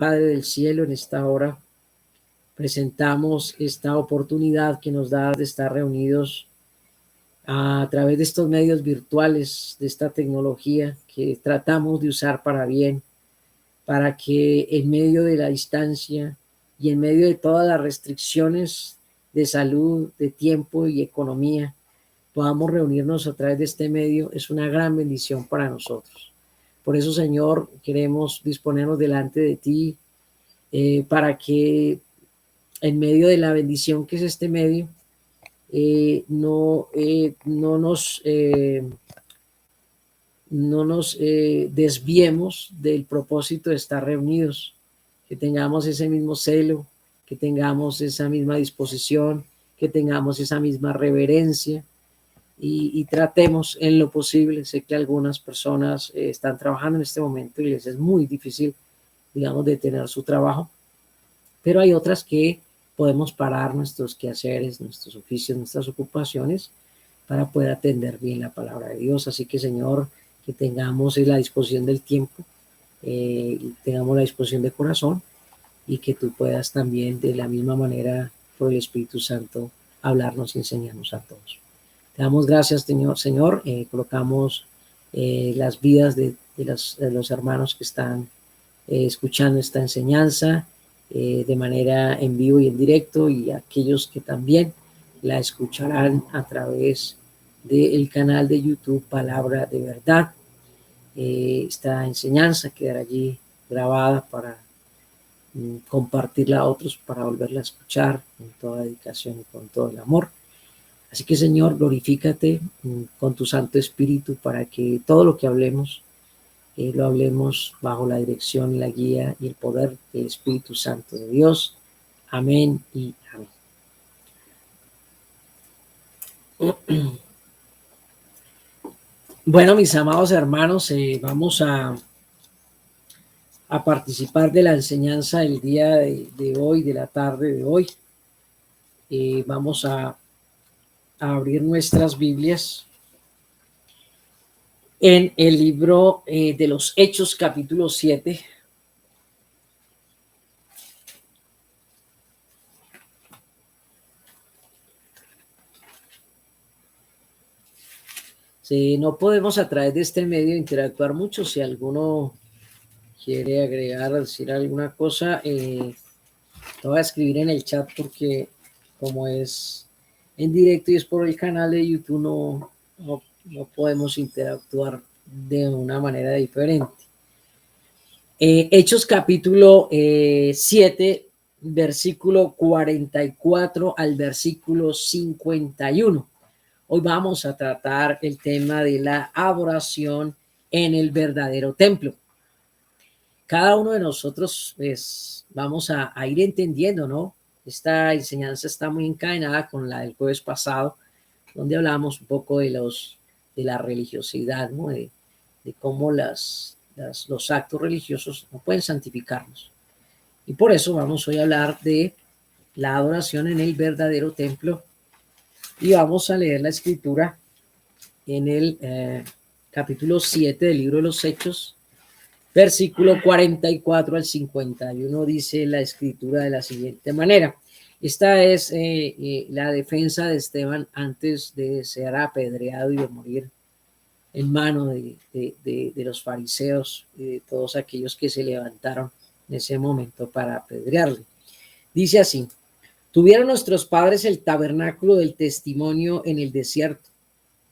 Padre del cielo, en esta hora presentamos esta oportunidad que nos da de estar reunidos a través de estos medios virtuales, de esta tecnología que tratamos de usar para bien, para que en medio de la distancia y en medio de todas las restricciones de salud, de tiempo y economía, podamos reunirnos a través de este medio. Es una gran bendición para nosotros. Por eso, Señor, queremos disponernos delante de ti para que en medio de la bendición que es este medio, no nos desviemos del propósito de estar reunidos, que tengamos ese mismo celo, que tengamos esa misma disposición, que tengamos esa misma reverencia y tratemos en lo posible. Sé que algunas personas están trabajando en este momento y les es muy difícil, digamos, detener su trabajo, pero hay otras que podemos parar nuestros quehaceres, nuestros oficios, nuestras ocupaciones para poder atender bien la palabra de Dios. Así que, Señor, que tengamos la disposición del tiempo, tengamos la disposición de corazón y que tú puedas también de la misma manera por el Espíritu Santo hablarnos y enseñarnos a todos. Te damos gracias, Señor. Colocamos las vidas de los hermanos que están escuchando esta enseñanza de manera en vivo y en directo, y aquellos que también la escucharán a través del canal de YouTube Palabra de Verdad. Esta enseñanza quedará allí grabada para compartirla a otros, para volverla a escuchar con toda dedicación y con todo el amor. Así que, Señor, glorifícate con tu Santo Espíritu para que todo lo que hablemos lo hablemos bajo la dirección, la guía y el poder del Espíritu Santo de Dios. Amén y amén. Bueno, mis amados hermanos, vamos a participar de la enseñanza del día de hoy, de la tarde de hoy. Vamos a abrir nuestras Biblias en el libro de los Hechos, capítulo 7. No podemos a través de este medio interactuar mucho. Si alguno quiere agregar, decir alguna cosa, te voy a escribir en el chat, porque como es en directo y es por el canal de YouTube, no podemos interactuar de una manera diferente. Hechos capítulo 7, versículo 44 al versículo 51. Hoy vamos a tratar el tema de la adoración en el verdadero templo. Cada uno de nosotros, pues, vamos a ir entendiendo, ¿no? Esta enseñanza está muy encadenada con la del jueves pasado, donde hablamos un poco de la religiosidad, ¿no? De cómo los actos religiosos no pueden santificarnos. Y por eso vamos hoy a hablar de la adoración en el verdadero templo. Y vamos a leer la escritura en el capítulo 7 del libro de los Hechos, versículo 44 al 51. Dice la escritura de la siguiente manera. Esta es la defensa de Esteban antes de ser apedreado y de morir en mano de los fariseos y de todos aquellos que se levantaron en ese momento para apedrearle. Dice así: tuvieron nuestros padres el tabernáculo del testimonio en el desierto,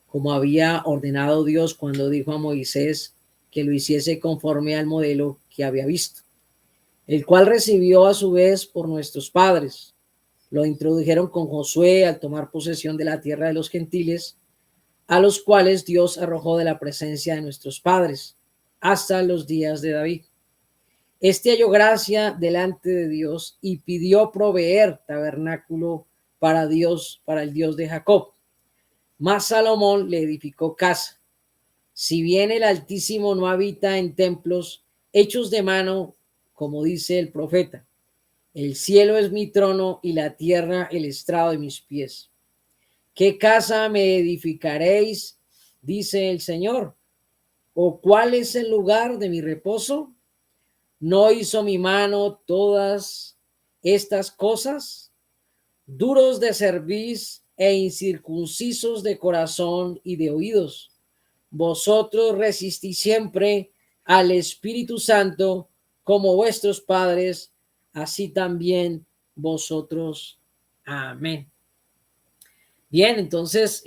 como había ordenado Dios cuando dijo a Moisés que lo hiciese conforme al modelo que había visto, el cual recibió a su vez por nuestros padres. Lo introdujeron con Josué al tomar posesión de la tierra de los gentiles, a los cuales Dios arrojó de la presencia de nuestros padres hasta los días de David. Este halló gracia delante de Dios y pidió proveer tabernáculo para Dios, para el Dios de Jacob. Mas Salomón le edificó casa. Si bien el Altísimo no habita en templos hechos de mano, como dice el profeta: el cielo es mi trono y la tierra el estrado de mis pies. ¿Qué casa me edificaréis? Dice el Señor. ¿O cuál es el lugar de mi reposo? ¿No hizo mi mano todas estas cosas? Duros de cerviz e incircuncisos de corazón y de oídos. Vosotros resistís siempre al Espíritu Santo como vuestros padres, así también vosotros. Amén. Bien, entonces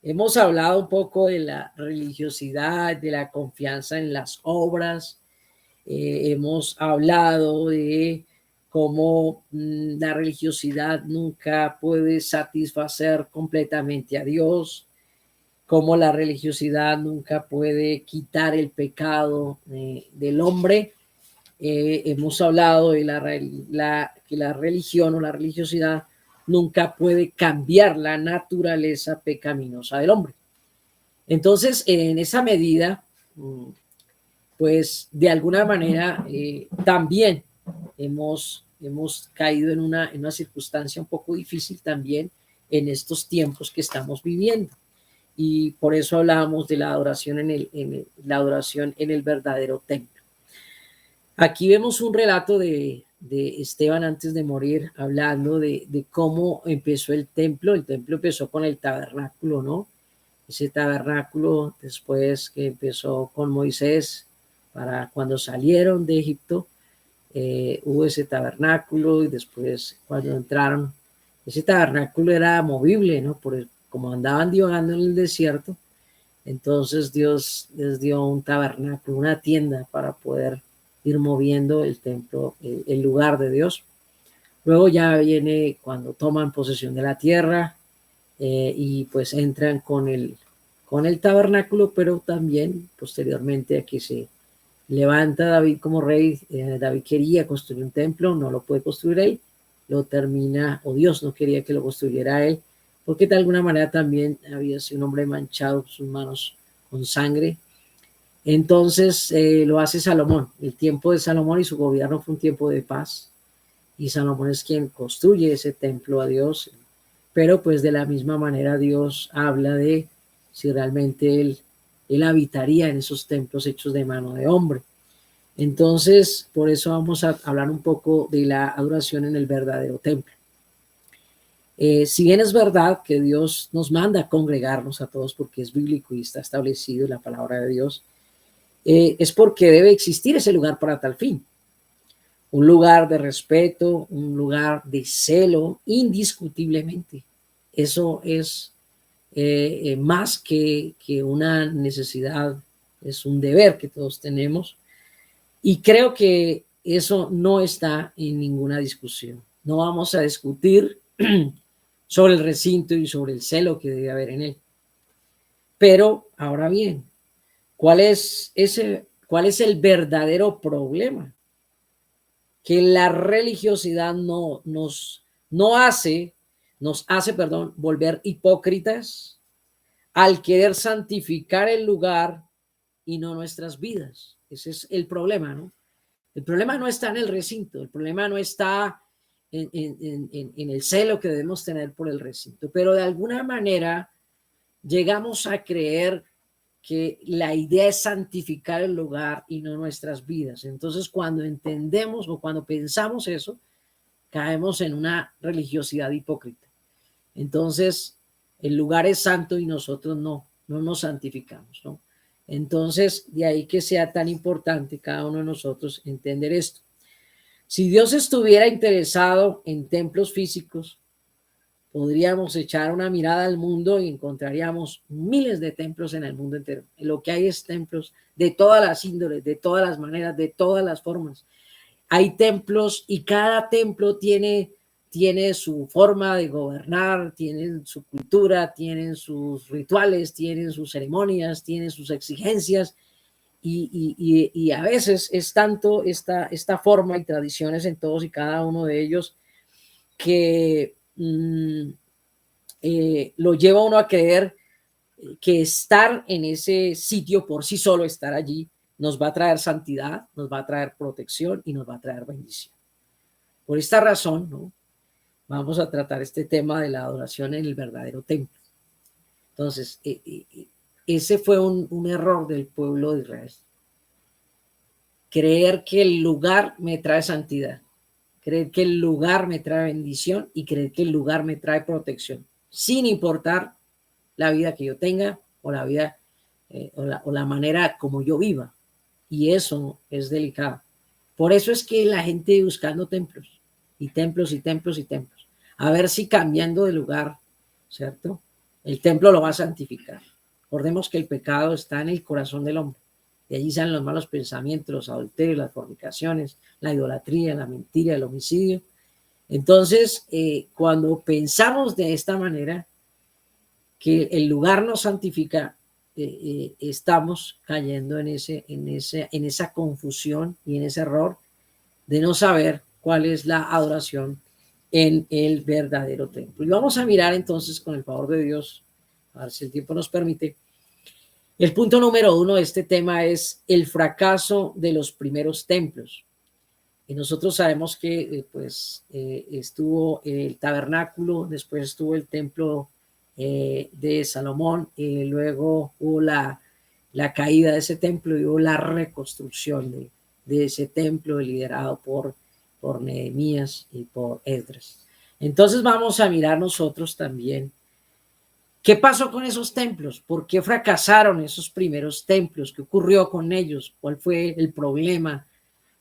hemos hablado un poco de la religiosidad, de la confianza en las obras. Hemos hablado de cómo la religiosidad nunca puede satisfacer completamente a Dios, cómo la religiosidad nunca puede quitar el pecado del hombre. Hemos hablado de que la religión o la religiosidad nunca puede cambiar la naturaleza pecaminosa del hombre. Entonces, en esa medida, pues de alguna manera también hemos caído en una circunstancia un poco difícil también en estos tiempos que estamos viviendo. Y por eso hablábamos de la adoración la adoración en el verdadero templo. Aquí vemos un relato de Esteban antes de morir, hablando de cómo empezó el templo. El templo empezó con el tabernáculo, ¿no? Ese tabernáculo después que empezó con Moisés, para cuando salieron de Egipto, hubo ese tabernáculo y después cuando entraron, ese tabernáculo era movible, ¿no? Como andaban divagando en el desierto, entonces Dios les dio un tabernáculo, una tienda para poder ir moviendo el templo, el lugar de Dios. Luego ya viene cuando toman posesión de la tierra y pues entran con el tabernáculo, pero también posteriormente aquí se levanta David como rey. David quería construir un templo, no lo puede construir él, lo termina, o Dios no quería que lo construyera él, porque de alguna manera también había sido un hombre manchado sus manos con sangre. Entonces lo hace Salomón. El tiempo de Salomón y su gobierno fue un tiempo de paz, y Salomón es quien construye ese templo a Dios, pero pues de la misma manera Dios habla de si realmente él habitaría en esos templos hechos de mano de hombre. Entonces, por eso vamos a hablar un poco de la adoración en el verdadero templo. Si bien es verdad que Dios nos manda a congregarnos a todos porque es bíblico y está establecido en la palabra de Dios, es porque debe existir ese lugar para tal fin. Un lugar de respeto, un lugar de celo, indiscutiblemente. Eso es más que una necesidad, es un deber que todos tenemos. Y creo que eso no está en ninguna discusión. No vamos a discutir sobre el recinto y sobre el celo que debe haber en él. Pero ahora bien, ¿cuál es el verdadero problema? Que la religiosidad nos hace, volver hipócritas al querer santificar el lugar y no nuestras vidas. Ese es el problema, ¿no? El problema no está en el recinto, el problema no está en el celo que debemos tener por el recinto, pero de alguna manera llegamos a creer que la idea es santificar el lugar y no nuestras vidas. Entonces, cuando entendemos o cuando pensamos eso, caemos en una religiosidad hipócrita. Entonces, el lugar es santo y nosotros no nos santificamos, ¿no? Entonces, de ahí que sea tan importante cada uno de nosotros entender esto. Si Dios estuviera interesado en templos físicos, podríamos echar una mirada al mundo y encontraríamos miles de templos en el mundo entero. Lo que hay es templos de todas las índoles, de todas las maneras, de todas las formas. Hay templos y cada templo tiene su forma de gobernar, tienen su cultura, tienen sus rituales, tienen sus ceremonias, tienen sus exigencias, y a veces es tanto esta forma y tradiciones en todos y cada uno de ellos que lo lleva a uno a creer que estar en ese sitio por sí solo, estar allí, nos va a traer santidad, nos va a traer protección y nos va a traer bendición. Por esta razón, ¿no?, vamos a tratar este tema de la adoración en el verdadero templo. Entonces, ese fue un error del pueblo de Israel, creer que el lugar me trae santidad, creer que el lugar me trae bendición y creer que el lugar me trae protección, sin importar la vida que yo tenga o la vida o la manera como yo viva. Y eso es delicado. Por eso es que la gente buscando templos y templos y templos y templos, a ver si cambiando de lugar, ¿cierto? El templo lo va a santificar. Recordemos que el pecado está en el corazón del hombre. De allí salen los malos pensamientos, los adulterios, las fornicaciones, la idolatría, la mentira, el homicidio. Entonces, cuando pensamos de esta manera, que el lugar nos santifica, estamos cayendo en esa confusión y en ese error de no saber cuál es la adoración en el verdadero templo. Y vamos a mirar entonces, con el favor de Dios, a ver si el tiempo nos permite. El punto número 1 de este tema es el fracaso de los primeros templos. Y nosotros sabemos que estuvo el tabernáculo, después estuvo el templo de Salomón, y luego hubo la caída de ese templo y hubo la reconstrucción de ese templo liderado por Nehemías y por Esdras. Entonces vamos a mirar nosotros también qué pasó con esos templos, por qué fracasaron esos primeros templos, qué ocurrió con ellos, cuál fue el problema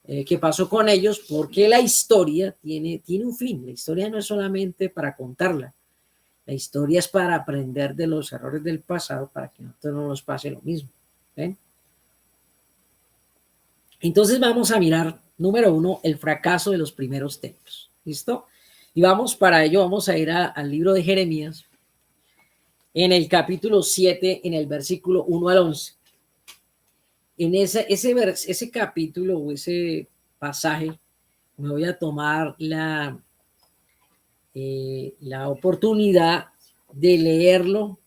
que pasó con ellos, porque la historia tiene un fin. La historia no es solamente para contarla, la historia es para aprender de los errores del pasado para que a nosotros no nos pase lo mismo. ¿Ven? Entonces vamos a mirar, número 1, el fracaso de los primeros templos. ¿Listo? Y para ello vamos a ir al libro de Jeremías, en el capítulo 7, en el versículo 1 al 11. En ese capítulo o ese pasaje, me voy a tomar la oportunidad de leerlo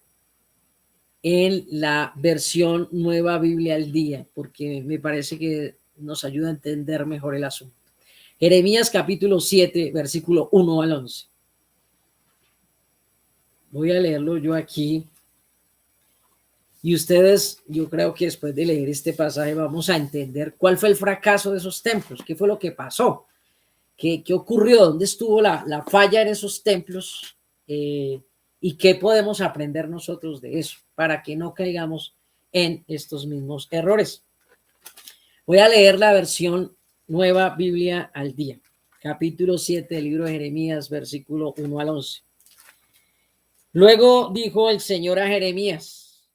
en la versión Nueva Biblia al Día, porque me parece que nos ayuda a entender mejor el asunto. Jeremías capítulo 7, versículo 1 al 11. Voy a leerlo yo aquí. Y ustedes, yo creo que después de leer este pasaje vamos a entender cuál fue el fracaso de esos templos, qué fue lo que pasó, qué ocurrió, dónde estuvo la falla en esos templos, y qué podemos aprender nosotros de eso para que no caigamos en estos mismos errores. Voy a leer la versión Nueva Biblia al Día, capítulo 7 del libro de Jeremías, versículo 1 al 11. Luego dijo el Señor a Jeremías: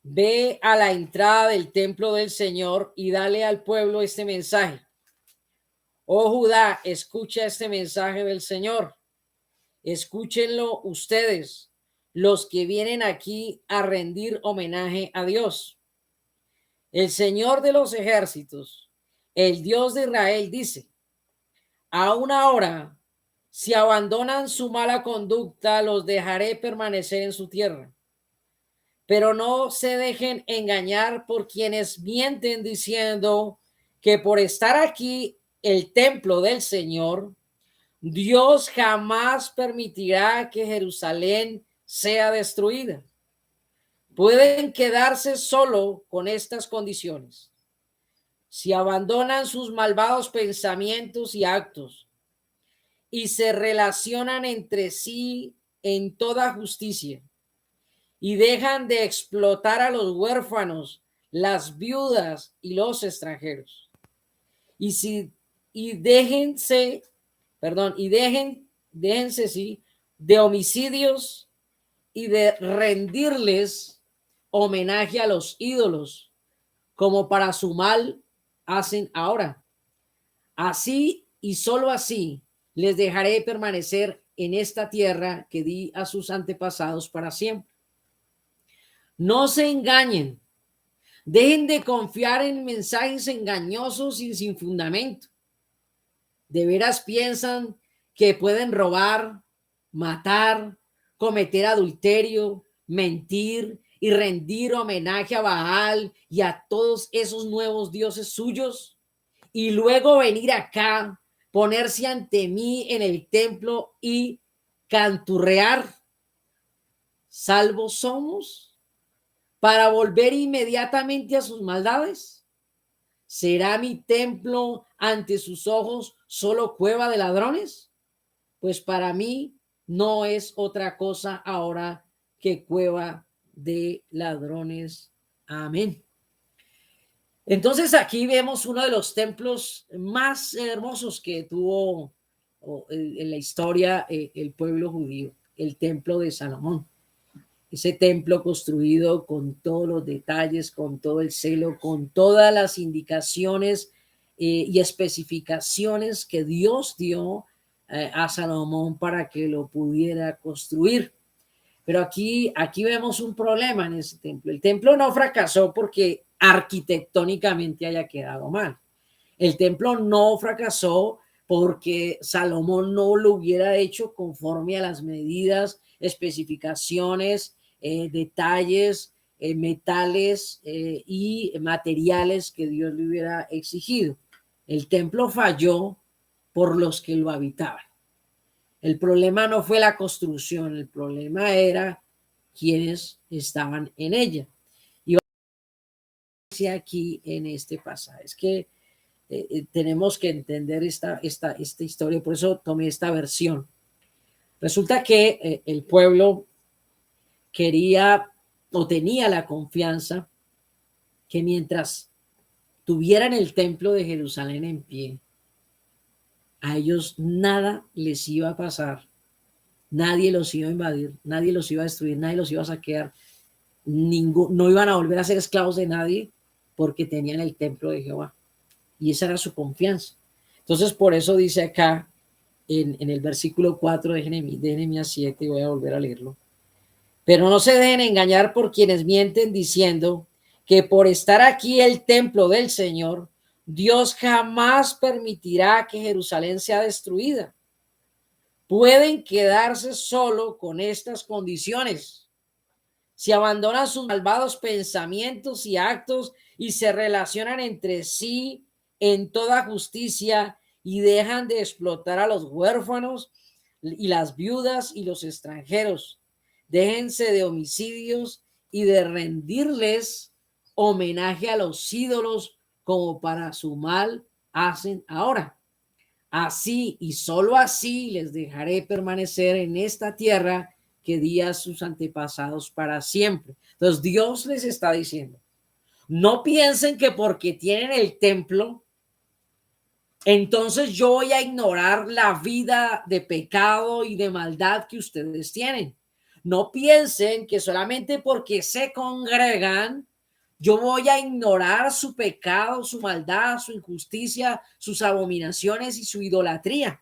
ve a la entrada del templo del Señor y dale al pueblo este mensaje. Oh Judá, escucha este mensaje del Señor. Escúchenlo ustedes, los que vienen aquí a rendir homenaje a Dios. El Señor de los ejércitos, el Dios de Israel, dice: aún ahora, si abandonan su mala conducta, los dejaré permanecer en su tierra. Pero no se dejen engañar por quienes mienten diciendo que por estar aquí el templo del Señor, Dios jamás permitirá que Jerusalén sea destruida. Pueden quedarse solo con estas condiciones: si abandonan sus malvados pensamientos y actos y se relacionan entre sí en toda justicia y dejan de explotar a los huérfanos, las viudas y los extranjeros. Déjense sí, de homicidios y de rendirles homenaje a los ídolos, como para su mal hacen ahora. Así y solo así les dejaré permanecer en esta tierra que di a sus antepasados para siempre. No se engañen. Dejen de confiar en mensajes engañosos y sin fundamento. ¿De veras piensan que pueden robar, matar, cometer adulterio, mentir y rendir homenaje a Baal y a todos esos nuevos dioses suyos? Y luego venir acá, ponerse ante mí en el templo y canturrear: ¿salvos somos?, para volver inmediatamente a sus maldades. ¿Será mi templo ante sus ojos solo cueva de ladrones? Pues para mí no es otra cosa ahora que cueva de ladrones. Amén. Entonces aquí vemos uno de los templos más hermosos que tuvo en la historia el pueblo judío, el templo de Salomón. Ese templo construido con todos los detalles, con todo el celo, con todas las indicaciones y especificaciones que Dios dio a Salomón para que lo pudiera construir. Pero aquí vemos un problema en ese templo. El templo no fracasó porque arquitectónicamente haya quedado mal. El templo no fracasó porque Salomón no lo hubiera hecho conforme a las medidas, especificaciones, detalles, metales y materiales que Dios le hubiera exigido. El templo falló por los que lo habitaban. El problema no fue la construcción, el problema era quienes estaban en ella. Y aquí en este pasaje es que tenemos que entender esta historia, por eso tomé esta versión. Resulta que el pueblo quería o tenía la confianza que mientras tuvieran el templo de Jerusalén en pie, a ellos nada les iba a pasar, nadie los iba a invadir, nadie los iba a destruir, nadie los iba a saquear, no iban a volver a ser esclavos de nadie porque tenían el templo de Jehová. Y esa era su confianza. Entonces, por eso dice acá en el versículo 4 de Jeremías 7, voy a volver a leerlo. Pero no se dejen engañar por quienes mienten diciendo que por estar aquí el templo del Señor, Dios jamás permitirá que Jerusalén sea destruida. Pueden quedarse solo con estas condiciones. Si abandonan sus malvados pensamientos y actos y se relacionan entre sí en toda justicia y dejan de explotar a los huérfanos y las viudas y los extranjeros. Déjense de homicidios y de rendirles homenaje a los ídolos como para su mal hacen ahora. Así y solo así les dejaré permanecer en esta tierra que di a sus antepasados para siempre. Entonces Dios les está diciendo, no piensen que porque tienen el templo, entonces yo voy a ignorar la vida de pecado y de maldad que ustedes tienen. No piensen que solamente porque se congregan, yo voy a ignorar su pecado, su maldad, su injusticia, sus abominaciones y su idolatría.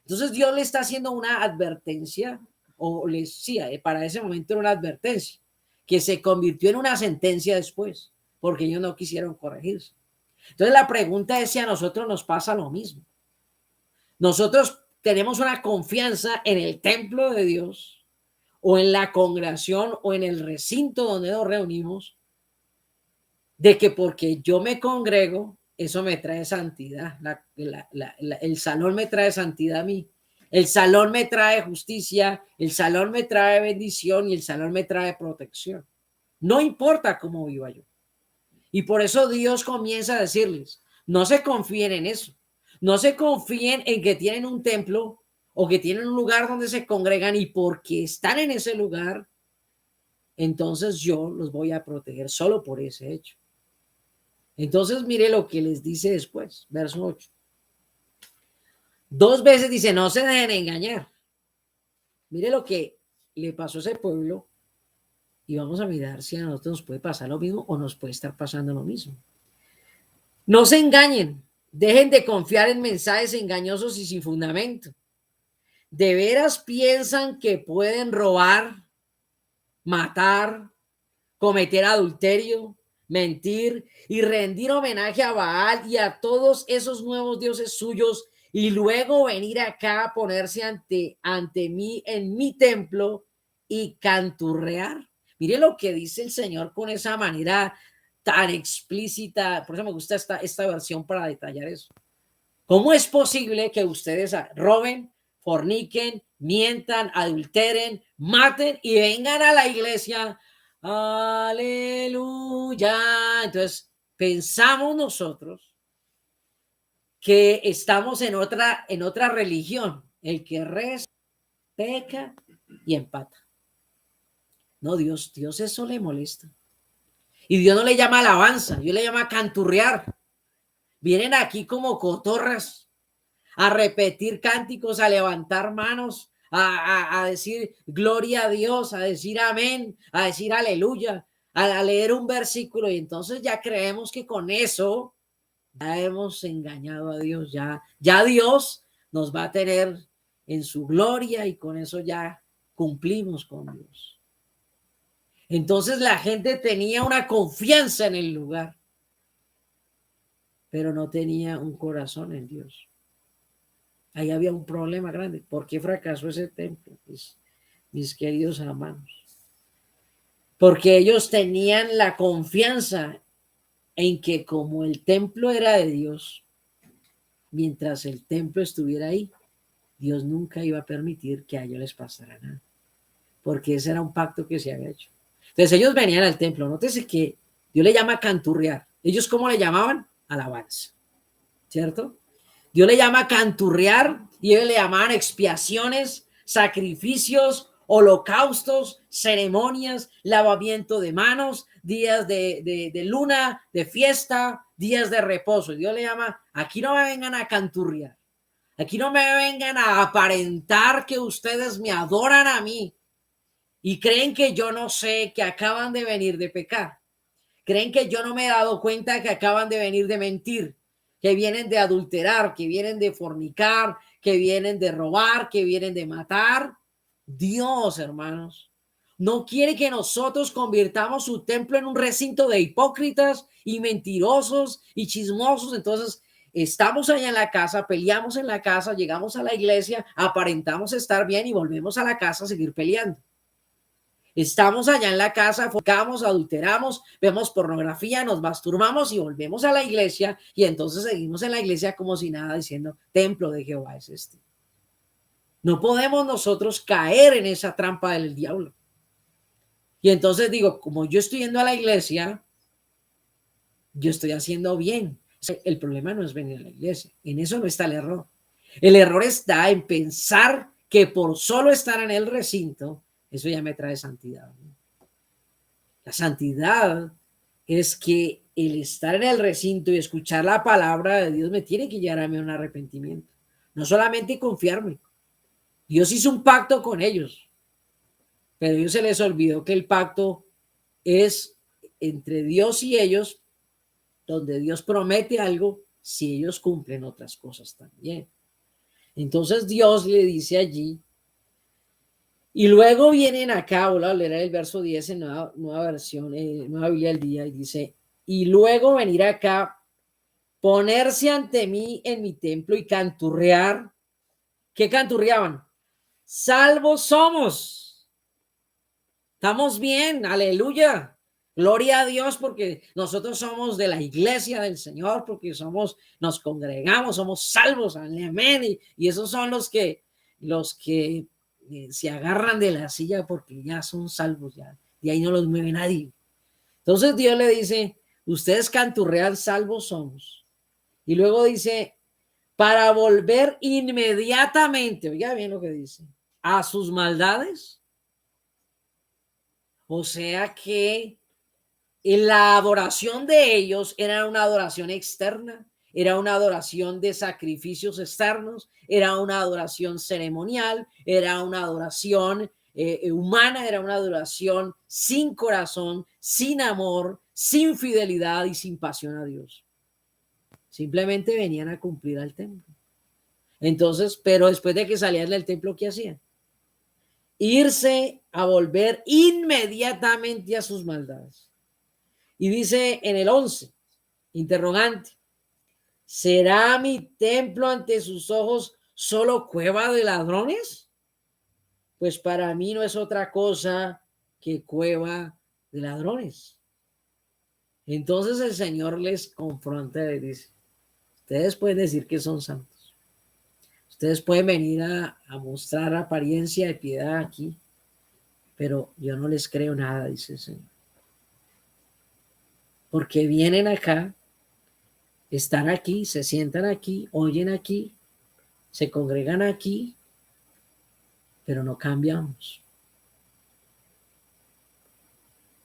Entonces Dios le está haciendo una advertencia, o les sí, para ese momento era una advertencia, que se convirtió en una sentencia después, porque ellos no quisieron corregirse. Entonces la pregunta es si a nosotros nos pasa lo mismo. Nosotros tenemos una confianza en el templo de Dios o en la congregación o en el recinto donde nos reunimos, de que porque yo me congrego, eso me trae santidad. El salón me trae santidad a mí. El salón me trae justicia, el salón me trae bendición y el salón me trae protección. No importa cómo viva yo. Y por eso Dios comienza a decirles, no se confíen en eso. No se confíen en que tienen un templo o que tienen un lugar donde se congregan y porque están en ese lugar, entonces yo los voy a proteger solo por ese hecho. Entonces mire lo que les dice después, verso 8. Dos veces dice, no se dejen engañar. Mire lo que le pasó a ese pueblo y vamos a mirar si a nosotros nos puede pasar lo mismo o nos puede estar pasando lo mismo. No se engañen, dejen de confiar en mensajes engañosos y sin fundamento. ¿De veras piensan que pueden robar, matar, cometer adulterio, mentir y rendir homenaje a Baal y a todos esos nuevos dioses suyos y luego venir acá a ponerse ante mí en mi templo y canturrear? Mire lo que dice el Señor con esa manera tan explícita. Por eso me gusta esta versión para detallar eso. ¿Cómo es posible que ustedes roben, forniquen, mientan, adulteren, maten y vengan a la iglesia? Aleluya. Entonces, pensamos nosotros que estamos en otra religión. El que reza, peca y empata. No, Dios eso le molesta. Y Dios no le llama alabanza, Dios le llama canturrear. Vienen aquí como cotorras a repetir cánticos, a levantar manos, a decir gloria a Dios, a decir amén, a decir aleluya, a leer un versículo. Y entonces ya creemos que con eso ya hemos engañado a Dios, ya Dios nos va a tener en su gloria y con eso ya cumplimos con Dios. Entonces la gente tenía una confianza en el lugar, pero no tenía un corazón en Dios. Ahí había un problema grande. ¿Por qué fracasó ese templo? Mis queridos hermanos. Porque ellos tenían la confianza en que como el templo era de Dios, mientras el templo estuviera ahí, Dios nunca iba a permitir que a ellos les pasara nada. Porque ese era un pacto que se había hecho. Entonces ellos venían al templo. Nótese que Dios le llama canturrear. ¿Ellos cómo le llamaban? Alabanza. ¿Cierto? Dios le llama canturrear y ellos le llamaban expiaciones, sacrificios, holocaustos, ceremonias, lavamiento de manos, días de luna, de fiesta, días de reposo. Dios le llama, aquí no me vengan a canturrear, aquí no me vengan a aparentar que ustedes me adoran a mí y creen que yo no sé que acaban de venir de pecar. Creen que yo no me he dado cuenta que acaban de venir de mentir, que vienen de adulterar, que vienen de fornicar, que vienen de robar, que vienen de matar. Dios, hermanos, no quiere que nosotros convirtamos su templo en un recinto de hipócritas y mentirosos y chismosos. Entonces, estamos allá en la casa, peleamos en la casa, llegamos a la iglesia, aparentamos estar bien y volvemos a la casa a seguir peleando. Estamos allá en la casa, focamos, adulteramos, vemos pornografía, nos masturbamos y volvemos a la iglesia y entonces seguimos en la iglesia como si nada, diciendo, templo de Jehová es este. No podemos nosotros caer en esa trampa del diablo. Y entonces digo, como yo estoy yendo a la iglesia, yo estoy haciendo bien. El problema no es venir a la iglesia, en eso no está el error. El error está en pensar que por solo estar en el recinto, eso ya me trae santidad. La santidad es que el estar en el recinto y escuchar la palabra de Dios me tiene que llevar a mí a un arrepentimiento. No solamente confiarme. Dios hizo un pacto con ellos, pero a ellos se les olvidó que el pacto es entre Dios y ellos, donde Dios promete algo si ellos cumplen otras cosas también. Entonces Dios le dice allí, y luego vienen acá, voy a leer el verso 10 en nueva versión, Nueva Biblia del Día, y dice, y luego venir acá, ponerse ante mí en mi templo y canturrear. ¿Qué canturreaban? Salvos somos. Estamos bien, aleluya. Gloria a Dios porque nosotros somos de la iglesia del Señor, porque nos congregamos, somos salvos, amén. Y esos son los que se agarran de la silla porque ya son salvos, ya, y ahí no los mueve nadie. Entonces Dios le dice, ustedes canturrean, salvos somos. Y luego dice, para volver inmediatamente, oiga bien lo que dice, a sus maldades. O sea que la adoración de ellos era una adoración externa, era una adoración de sacrificios externos, era una adoración ceremonial, era una adoración humana, era una adoración sin corazón, sin amor, sin fidelidad y sin pasión a Dios. Simplemente venían a cumplir al templo. Entonces, pero después de que salían del templo, ¿qué hacían? Irse a volver inmediatamente a sus maldades. Y dice en el 11, interrogante, ¿será mi templo ante sus ojos solo cueva de ladrones? Pues para mí no es otra cosa que cueva de ladrones. Entonces el Señor les confronta y les dice, ustedes pueden decir que son santos. Ustedes pueden venir a mostrar apariencia de piedad aquí, pero yo no les creo nada, dice el Señor. porque vienen acá, están aquí, se sientan aquí, oyen aquí, se congregan aquí, pero no cambiamos.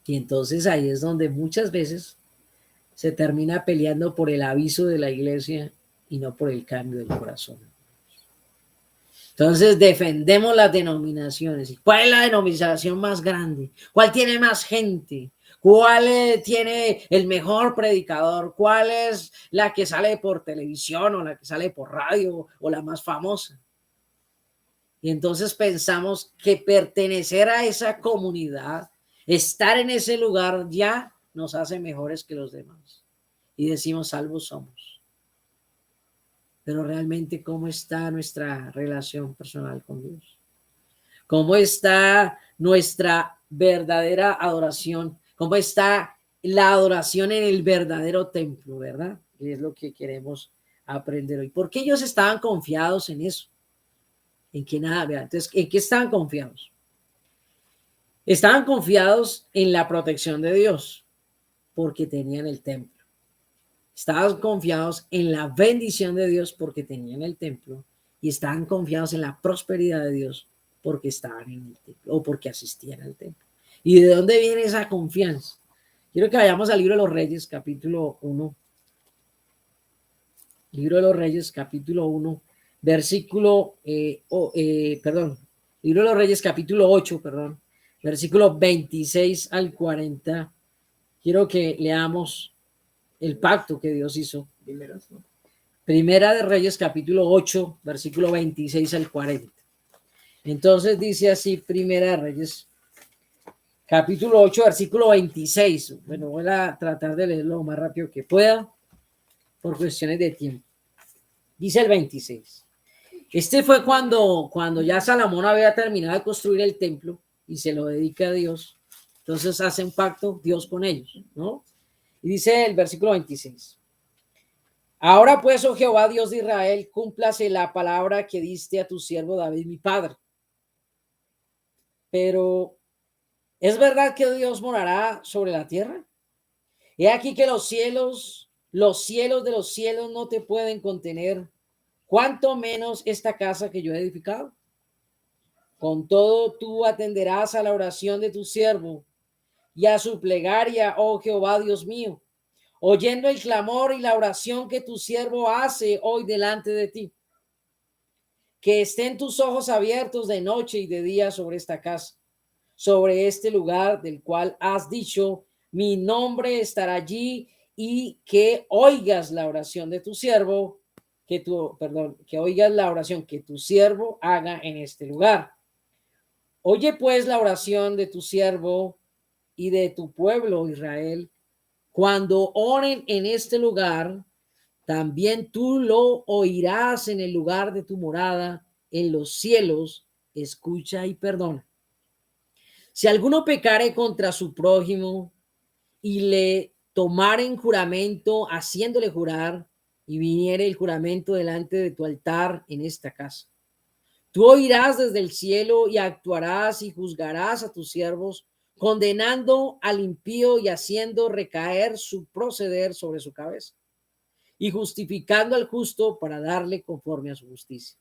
Y entonces ahí es donde muchas veces se termina peleando por el aviso de la iglesia y no por el cambio del corazón. Entonces defendemos las denominaciones. ¿Cuál es la denominación más grande? ¿Cuál tiene más gente? ¿Cuál tiene el mejor predicador? ¿Cuál es la que sale por televisión o la que sale por radio o la más famosa? Y entonces pensamos que pertenecer a esa comunidad, estar en ese lugar ya nos hace mejores que los demás. Y decimos, salvos somos. Pero realmente, ¿cómo está nuestra relación personal con Dios? ¿Cómo está nuestra verdadera adoración? ¿Cómo está la adoración en el verdadero templo, verdad? Y es lo que queremos aprender hoy. ¿Por qué ellos estaban confiados en eso? En que nada, vean. Entonces, ¿en qué estaban confiados? Estaban confiados en la protección de Dios porque tenían el templo. Estaban confiados en la bendición de Dios porque tenían el templo y estaban confiados en la prosperidad de Dios porque estaban en el templo o porque asistían al templo. ¿Y de dónde viene esa confianza? Quiero que vayamos al libro de los Reyes, capítulo 1. Libro de los Reyes, capítulo 1, versículo, Libro de los Reyes, capítulo 8, versículo 26 al 40. Quiero que leamos el pacto que Dios hizo. Primera de Reyes, capítulo 8, versículo 26 al 40. Entonces dice así, Primera de Reyes, capítulo 8, versículo 26. Bueno, voy a tratar de leerlo lo más rápido que pueda por cuestiones de tiempo. Dice el 26. Este fue cuando ya Salomón había terminado de construir el templo y se lo dedica a Dios. Entonces hace un pacto Dios con ellos, ¿no? Y dice el versículo 26. Ahora pues, oh Jehová, Dios de Israel, cúmplase la palabra que diste a tu siervo David, mi padre. Pero, ¿es verdad que Dios morará sobre la tierra? He aquí que los cielos de los cielos no te pueden contener, cuanto menos esta casa que yo he edificado. Con todo tú atenderás a la oración de tu siervo y a su plegaria, oh Jehová, Dios mío, oyendo el clamor y la oración que tu siervo hace hoy delante de ti. Que estén tus ojos abiertos de noche y de día sobre esta casa, sobre este lugar del cual has dicho, mi nombre estará allí, y que oigas la oración de tu siervo, que oigas la oración que tu siervo haga en este lugar. Oye pues la oración de tu siervo y de tu pueblo Israel, cuando oren en este lugar, también tú lo oirás en el lugar de tu morada, en los cielos, escucha y perdona. Si alguno pecare contra su prójimo y le tomaren juramento, haciéndole jurar, y viniere el juramento delante de tu altar en esta casa, tú oirás desde el cielo y actuarás y juzgarás a tus siervos, condenando al impío y haciendo recaer su proceder sobre su cabeza, y justificando al justo para darle conforme a su justicia.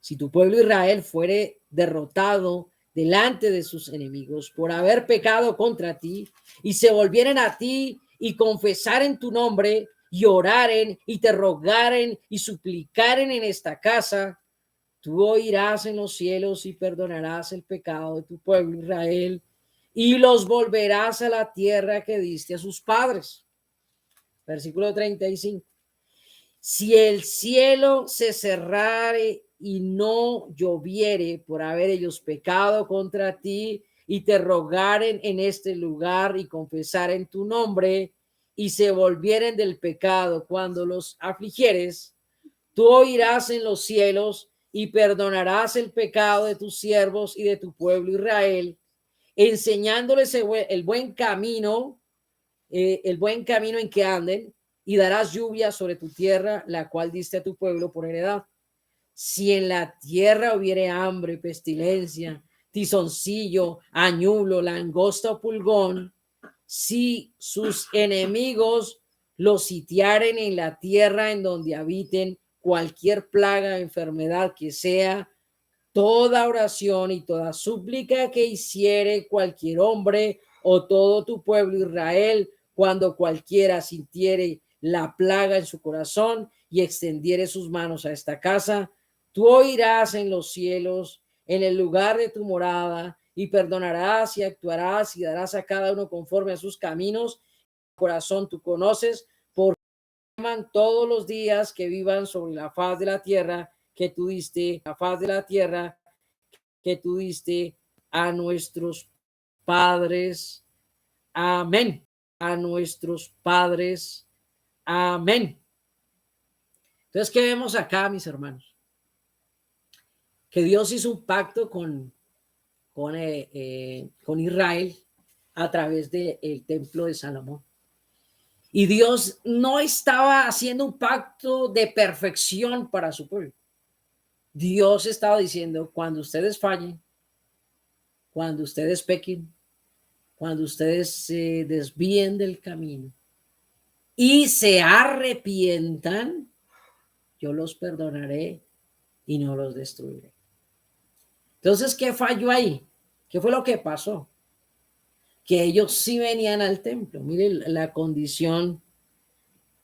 Si tu pueblo Israel fuere derrotado delante de sus enemigos por haber pecado contra ti, y se volvieren a ti y confesaren tu nombre y oraren y te rogaren y suplicaren en esta casa, tú oirás en los cielos y perdonarás el pecado de tu pueblo Israel y los volverás a la tierra que diste a sus padres. Versículo 35. Si el cielo se cerrare y no lloviere por haber ellos pecado contra ti, y te rogaren en este lugar y confesaren tu nombre, y se volvieren del pecado cuando los afligieres, tú oirás en los cielos y perdonarás el pecado de tus siervos y de tu pueblo Israel, enseñándoles el buen camino en que anden, y darás lluvia sobre tu tierra, la cual diste a tu pueblo por heredad. Si en la tierra hubiere hambre, pestilencia, tizoncillo, añulo, langosta o pulgón, si sus enemigos los sitiaren en la tierra en donde habiten, cualquier plaga o enfermedad que sea, toda oración y toda súplica que hiciere cualquier hombre o todo tu pueblo Israel, cuando cualquiera sintiere la plaga en su corazón y extendiere sus manos a esta casa, tú oirás en los cielos, en el lugar de tu morada, y perdonarás y actuarás y darás a cada uno conforme a sus caminos. Corazón tú conoces, porque aman todos los días que vivan sobre la faz de la tierra que tú diste, la faz de la tierra que tú diste a nuestros padres. Amén. A nuestros padres. Amén. Entonces, ¿qué vemos acá, mis hermanos? Que Dios hizo un pacto con Israel a través del templo de Salomón. Y Dios no estaba haciendo un pacto de perfección para su pueblo. Dios estaba diciendo, cuando ustedes fallen, cuando ustedes pequen, cuando ustedes se desvíen del camino y se arrepientan, yo los perdonaré y no los destruiré. Entonces, ¿qué falló ahí? ¿Qué fue lo que pasó? Que ellos sí venían al templo. Miren la condición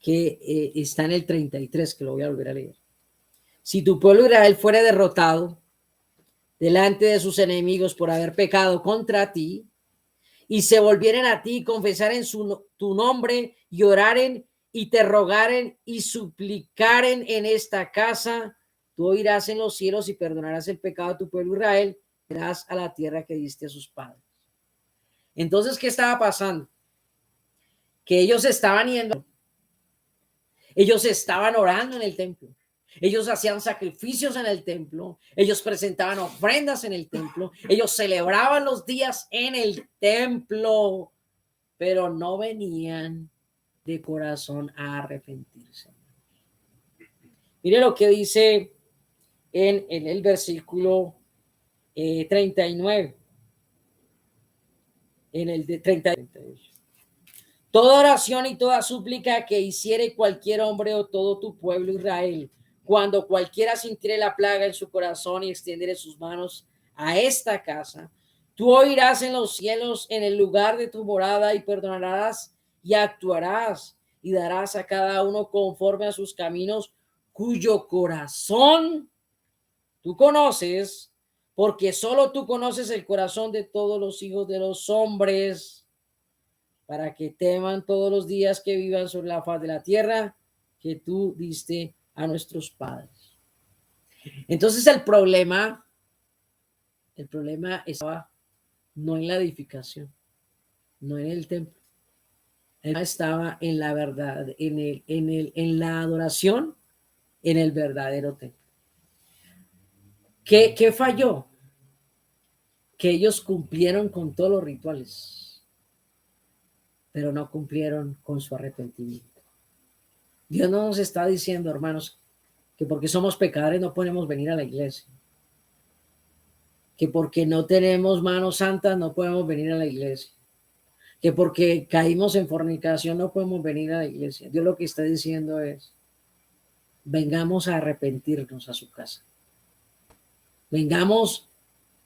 que está en el 33, que lo voy a volver a leer. Si tu pueblo Israel fuera derrotado delante de sus enemigos por haber pecado contra ti, y se volvieren a ti, confesaren tu nombre y oraren y te rogaren y suplicaren en esta casa, tú oirás en los cielos y perdonarás el pecado de tu pueblo Israel, irás a la tierra que diste a sus padres. Entonces, ¿qué estaba pasando? Que ellos estaban yendo, ellos estaban orando en el templo, ellos hacían sacrificios en el templo, ellos presentaban ofrendas en el templo, ellos celebraban los días en el templo, pero no venían de corazón a arrepentirse. Mire lo que dice en el versículo 39, en el de 38. Toda oración y toda súplica que hiciere cualquier hombre o todo tu pueblo Israel, cuando cualquiera sintiere la plaga en su corazón y extendiere sus manos a esta casa, tú oirás en los cielos, en el lugar de tu morada, y perdonarás y actuarás y darás a cada uno conforme a sus caminos, cuyo corazón tú conoces, porque solo tú conoces el corazón de todos los hijos de los hombres, para que teman todos los días que vivan sobre la faz de la tierra que tú diste a nuestros padres. Entonces el problema estaba no en la edificación, no en el templo. Estaba en la verdad, en la adoración, en el verdadero templo. ¿Qué falló? Que ellos cumplieron con todos los rituales, pero no cumplieron con su arrepentimiento. Dios no nos está diciendo, hermanos, que porque somos pecadores no podemos venir a la iglesia, que porque no tenemos manos santas no podemos venir a la iglesia, que porque caímos en fornicación no podemos venir a la iglesia. Dios lo que está diciendo es, vengamos a arrepentirnos a su casa. Vengamos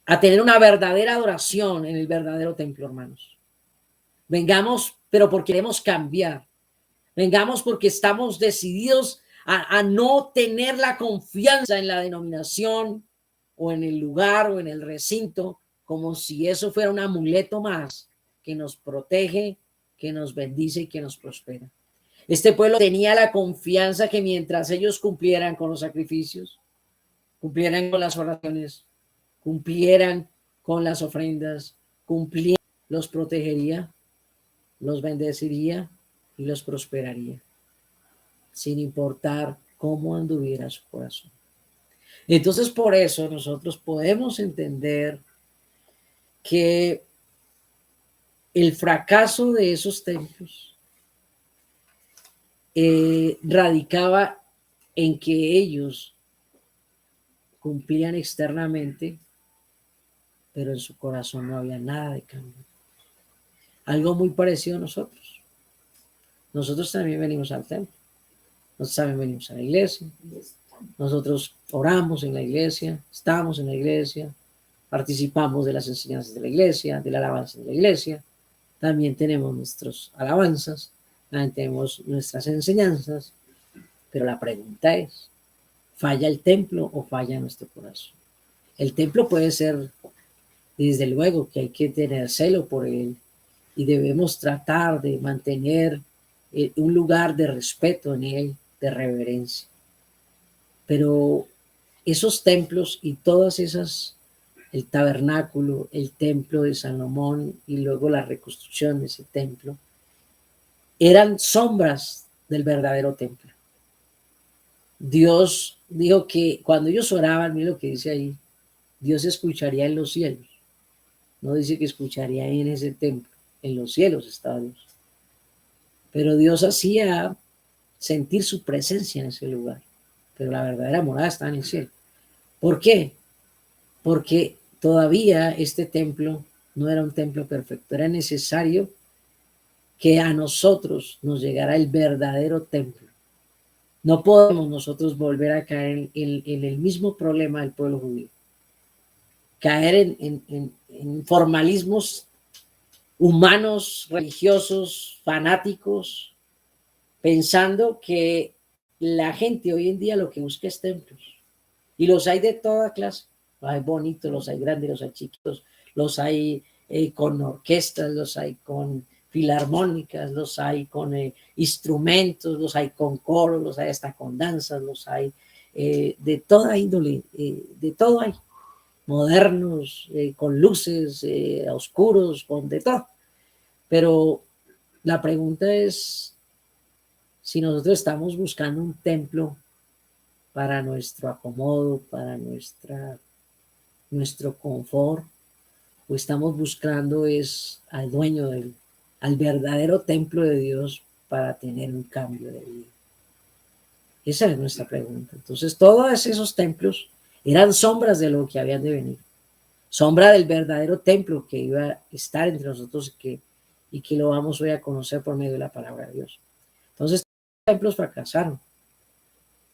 a tener una verdadera adoración en el verdadero templo, hermanos. Vengamos, pero porque queremos cambiar. Vengamos porque estamos decididos a no tener la confianza en la denominación o en el lugar o en el recinto, como si eso fuera un amuleto más que nos protege, que nos bendice y que nos prospera. Este pueblo tenía la confianza que mientras ellos cumplieran con los sacrificios, cumplieran con las oraciones, cumplieran con las ofrendas, cumplieran, los protegería, los bendeciría y los prosperaría, sin importar cómo anduviera su corazón. Entonces, por eso nosotros podemos entender que el fracaso de esos templos radicaba en que ellos cumplían externamente, pero en su corazón no había nada de cambio. algo muy parecido a nosotros. Nosotros también venimos al templo, nosotros también venimos a la iglesia, nosotros oramos en la iglesia, estamos en la iglesia, participamos de las enseñanzas de la iglesia, de la alabanza de la iglesia, también tenemos nuestras alabanzas, también tenemos nuestras enseñanzas, pero la pregunta es, ¿falla el templo o falla nuestro corazón? El templo puede ser, desde luego, que hay que tener celo por él y debemos tratar de mantener un lugar de respeto en él, de reverencia. Pero esos templos y todas esas, el tabernáculo, el templo de Salomón y luego la reconstrucción de ese templo, eran sombras del verdadero templo. Dios dijo que cuando ellos oraban, mira lo que dice ahí, Dios escucharía en los cielos. No dice que escucharía en ese templo, en los cielos estaba Dios. Pero Dios hacía sentir su presencia en ese lugar. Pero la verdadera morada está en el cielo. ¿Por qué? Porque todavía este templo no era un templo perfecto. Era necesario que a nosotros nos llegara el verdadero templo. No podemos nosotros volver a caer en el mismo problema del pueblo judío. Caer en formalismos humanos, religiosos, fanáticos, pensando que la gente hoy en día lo que busca es templos. Y los hay de toda clase. Los hay bonitos, los hay grandes, los hay chiquitos, los hay con orquestas, los hay con filarmónicas, los hay con instrumentos, los hay con coros, los hay hasta con danzas, los hay de toda índole, de todo hay. Modernos, con luces, oscuros, con de todo. Pero la pregunta es si nosotros estamos buscando un templo para nuestro acomodo, para nuestro confort, o estamos buscando es al dueño al verdadero templo de Dios para tener un cambio de vida. Esa es nuestra pregunta. Entonces, todos esos templos eran sombras de lo que habían de venir. Sombra del verdadero templo que iba a estar entre nosotros y que lo vamos hoy a conocer por medio de la palabra de Dios. Entonces, los templos fracasaron.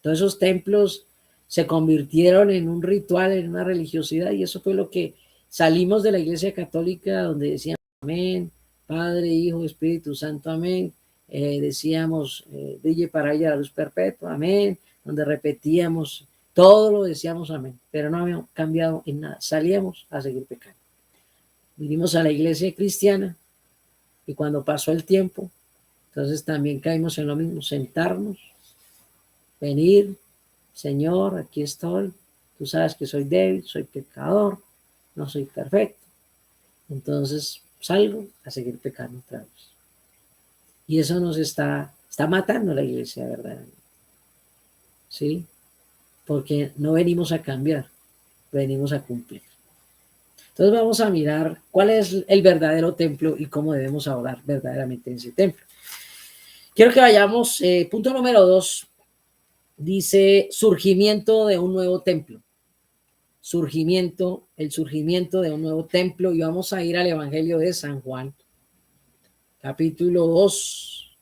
Todos esos templos se convirtieron en un ritual, en una religiosidad, y eso fue lo que salimos de la Iglesia Católica, donde decíamos amén, Padre, Hijo, Espíritu Santo, amén. Decíamos, brille para ella la luz perpetua, amén, donde repetíamos, todo lo decíamos amén, pero no habíamos cambiado en nada, salíamos a seguir pecando. Vinimos a la iglesia cristiana y cuando pasó el tiempo, entonces también caímos en lo mismo, sentarnos, venir, Señor, aquí estoy, tú sabes que soy débil, soy pecador, no soy perfecto. Entonces salgo a seguir pecando otra vez. Y eso nos está matando la iglesia, ¿verdad? ¿Sí? Porque no venimos a cambiar, venimos a cumplir. Entonces vamos a mirar cuál es el verdadero templo y cómo debemos orar verdaderamente en ese templo. Quiero que vayamos, punto número 2, dice surgimiento de un nuevo templo. El surgimiento de un nuevo templo, y vamos a ir al Evangelio de San Juan, capítulo 2.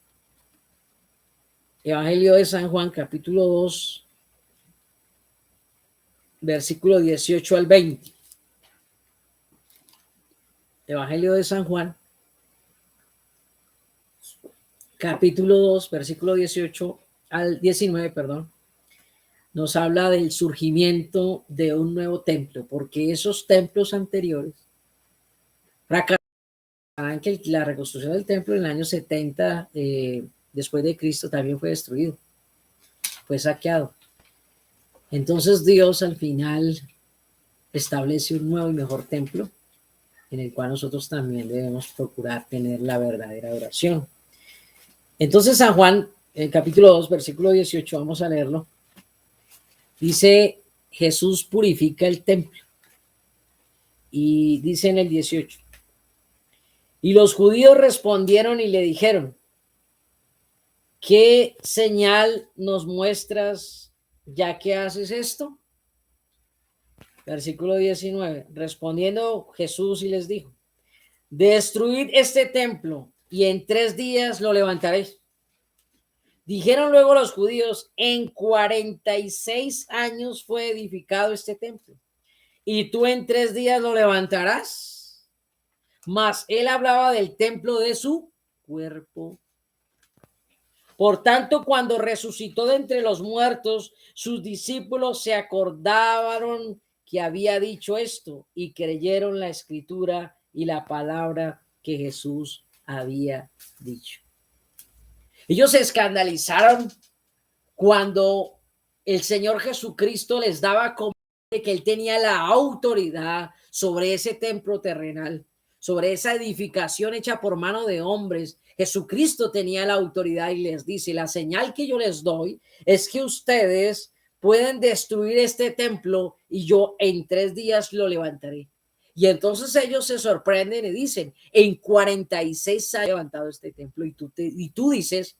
Evangelio de San Juan, capítulo 2, versículo 18 al 20. Evangelio de San Juan, capítulo 2, versículo 18 al 19, perdón, nos habla del surgimiento de un nuevo templo, porque esos templos anteriores fracasaron, que la reconstrucción del templo en el año 70 después de Cristo también fue destruido, fue saqueado. Entonces Dios al final establece un nuevo y mejor templo en el cual nosotros también debemos procurar tener la verdadera adoración. Entonces San Juan, el capítulo 2, versículo 18, vamos a leerlo. Dice, Jesús purifica el templo. Y dice en el 18, y los judíos respondieron y le dijeron, ¿qué señal nos muestras ya que haces esto? Versículo 19, respondiendo Jesús y les dijo, destruid este templo y en 3 días lo levantaréis. Dijeron luego los judíos, en 46 años fue edificado este templo y tú en 3 días lo levantarás. Mas él hablaba del templo de su cuerpo. Por tanto, cuando resucitó de entre los muertos, sus discípulos se acordaron que había dicho esto y creyeron la escritura y la palabra que Jesús había dicho. Ellos se escandalizaron cuando el Señor Jesucristo les daba como que él tenía la autoridad sobre ese templo terrenal, sobre esa edificación hecha por mano de hombres. Jesucristo tenía la autoridad y les dice, la señal que yo les doy es que ustedes pueden destruir este templo y yo en 3 días lo levantaré. Y entonces ellos se sorprenden y dicen, en 46 se ha levantado este templo y tú dices,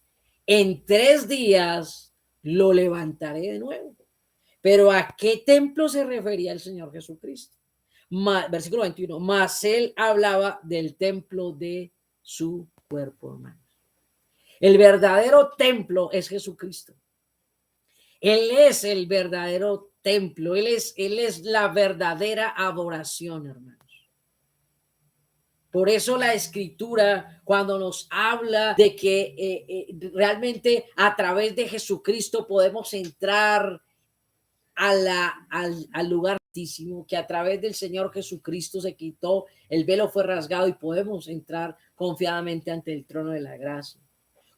en 3 días lo levantaré de nuevo. Pero ¿a qué templo se refería el Señor Jesucristo? Versículo 21, mas él hablaba del templo de su cuerpo, hermanos. El verdadero templo es Jesucristo. Él es el verdadero templo. Él es la verdadera adoración, hermanos. Por eso la escritura, cuando nos habla de que realmente a través de Jesucristo podemos entrar al lugar altísimo, que a través del Señor Jesucristo se quitó, el velo fue rasgado y podemos entrar confiadamente ante el trono de la gracia.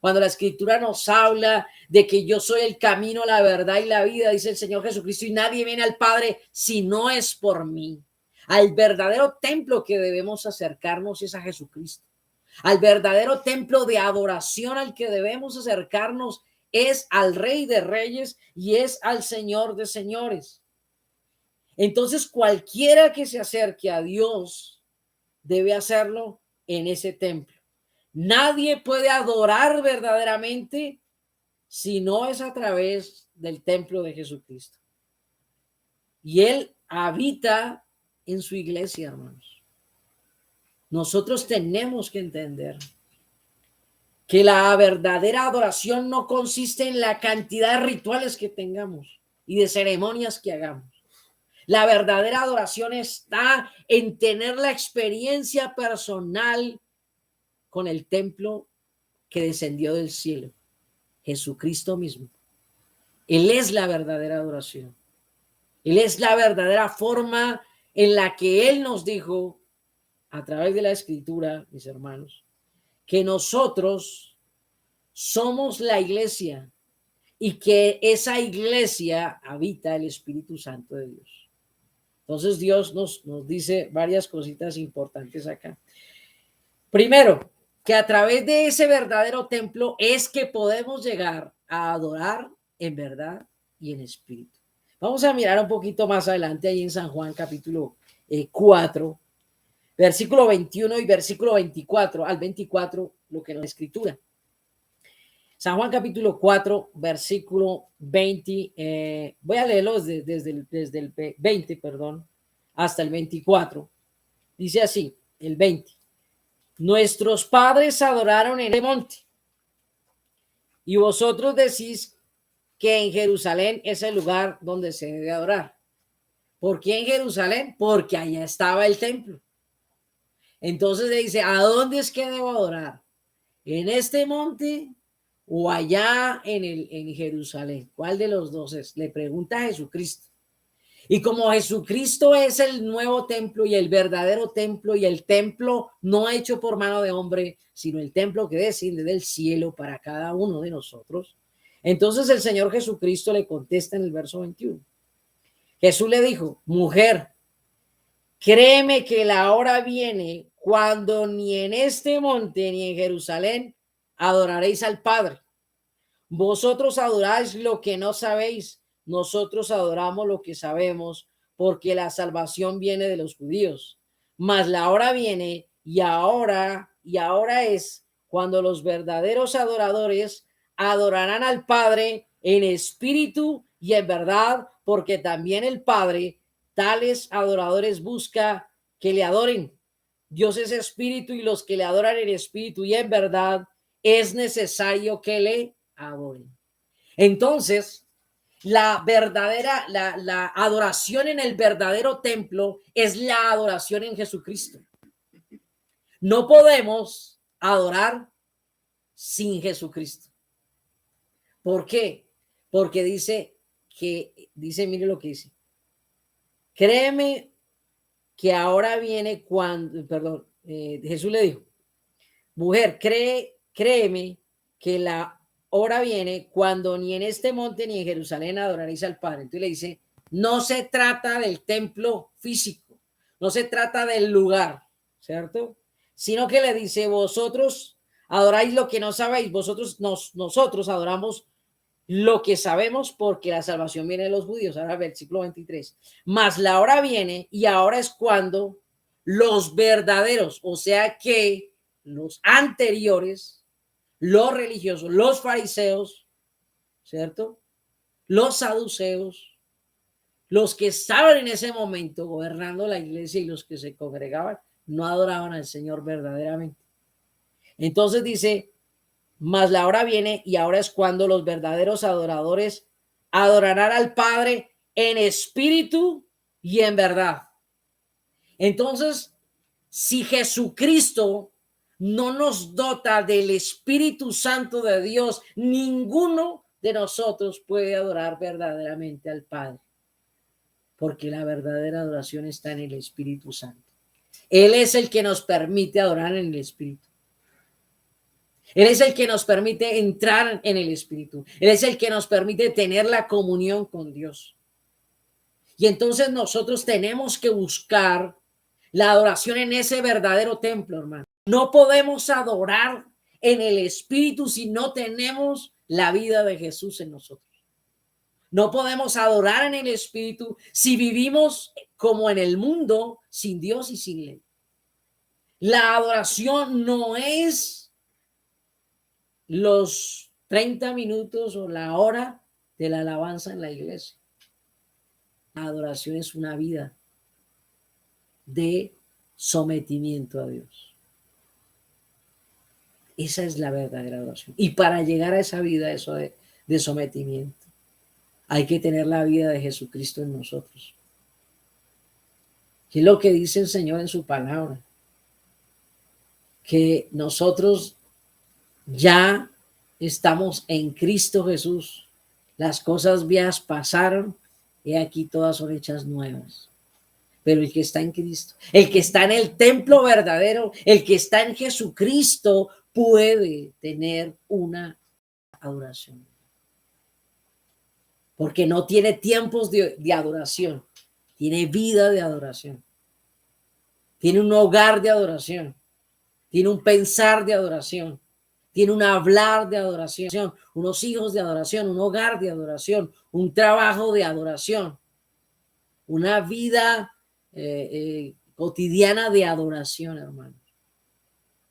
Cuando la escritura nos habla de que yo soy el camino, la verdad y la vida, dice el Señor Jesucristo, y nadie viene al Padre si no es por mí. Al verdadero templo que debemos acercarnos es a Jesucristo. Al verdadero templo de adoración al que debemos acercarnos es al Rey de Reyes y es al Señor de Señores. Entonces, cualquiera que se acerque a Dios debe hacerlo en ese templo. Nadie puede adorar verdaderamente si no es a través del templo de Jesucristo. Y Él habita en su iglesia, hermanos. Nosotros tenemos que entender que la verdadera adoración no consiste en la cantidad de rituales que tengamos y de ceremonias que hagamos. La verdadera adoración está en tener la experiencia personal con el templo que descendió del cielo, Jesucristo mismo. Él es la verdadera adoración. Él es la verdadera forma en la que Él nos dijo, a través de la Escritura, mis hermanos, que nosotros somos la iglesia y que esa iglesia habita el Espíritu Santo de Dios. Entonces Dios nos dice varias cositas importantes acá. Primero, que a través de ese verdadero templo es que podemos llegar a adorar en verdad y en espíritu. Vamos a mirar un poquito más adelante ahí en San Juan capítulo 4, versículo 21 y versículo 24 al 24, lo que nos da la escritura. San Juan capítulo 4, versículo 20, voy a leerlo desde el 20, hasta el 24. Dice así, el 20. Nuestros padres adoraron en el monte y vosotros decís que en Jerusalén es el lugar donde se debe adorar. ¿Por qué en Jerusalén? Porque allá estaba el templo. Entonces le dice, ¿a dónde es que debo adorar? ¿En este monte o allá en Jerusalén? ¿Cuál de los dos es? Le pregunta a Jesucristo. Y como Jesucristo es el nuevo templo y el verdadero templo y el templo no hecho por mano de hombre, sino el templo que desciende del cielo para cada uno de nosotros, entonces el Señor Jesucristo le contesta en el verso 21. Jesús le dijo, mujer, créeme que la hora viene cuando ni en este monte ni en Jerusalén adoraréis al Padre. Vosotros adoráis lo que no sabéis, nosotros adoramos lo que sabemos, porque la salvación viene de los judíos. Mas la hora viene y ahora es cuando los verdaderos adoradores adorarán al Padre en espíritu y en verdad, porque también el Padre tales adoradores busca que le adoren. Dios es espíritu y los que le adoran en espíritu y en verdad es necesario que le adoren. Entonces, la adoración en el verdadero templo es la adoración en Jesucristo. No podemos adorar sin Jesucristo. ¿Por qué? Porque mire lo que dice. Créeme que ahora viene cuando, Jesús le dijo, mujer, créeme que la hora viene cuando ni en este monte ni en Jerusalén adoraréis al Padre. Entonces le dice, no se trata del templo físico, no se trata del lugar, ¿cierto? Sino que le dice, vosotros adoráis lo que no sabéis, nosotros adoramos lo que sabemos porque la salvación viene de los judíos. Ahora versículo 23. Mas la hora viene y ahora es cuando los verdaderos, o sea que los anteriores, los religiosos, los fariseos, ¿cierto? Los saduceos, los que estaban en ese momento gobernando la iglesia y los que se congregaban, no adoraban al Señor verdaderamente. Entonces dice, mas la hora viene y ahora es cuando los verdaderos adoradores adorarán al Padre en espíritu y en verdad. Entonces, si Jesucristo no nos dota del Espíritu Santo de Dios, ninguno de nosotros puede adorar verdaderamente al Padre, porque la verdadera adoración está en el Espíritu Santo. Él es el que nos permite adorar en el Espíritu. Él es el que nos permite entrar en el Espíritu. Él es el que nos permite tener la comunión con Dios. Y entonces nosotros tenemos que buscar la adoración en ese verdadero templo, hermano. No podemos adorar en el Espíritu si no tenemos la vida de Jesús en nosotros. No podemos adorar en el Espíritu si vivimos como en el mundo, sin Dios y sin ley. La adoración no es los 30 minutos o la hora de la alabanza en la iglesia. La adoración es una vida de sometimiento a Dios. Esa es la verdadera adoración. Y para llegar a esa vida de sometimiento, hay que tener la vida de Jesucristo en nosotros. ¿Qué es lo que dice el Señor en su palabra? Que nosotros ya estamos en Cristo Jesús. Las cosas viejas pasaron y aquí todas son hechas nuevas. Pero el que está en Cristo, el que está en el templo verdadero, el que está en Jesucristo, puede tener una adoración. Porque no tiene tiempos de adoración, tiene vida de adoración. Tiene un hogar de adoración, tiene un pensar de adoración, tiene un hablar de adoración, unos hijos de adoración, un hogar de adoración, un trabajo de adoración, una vida cotidiana de adoración, hermano.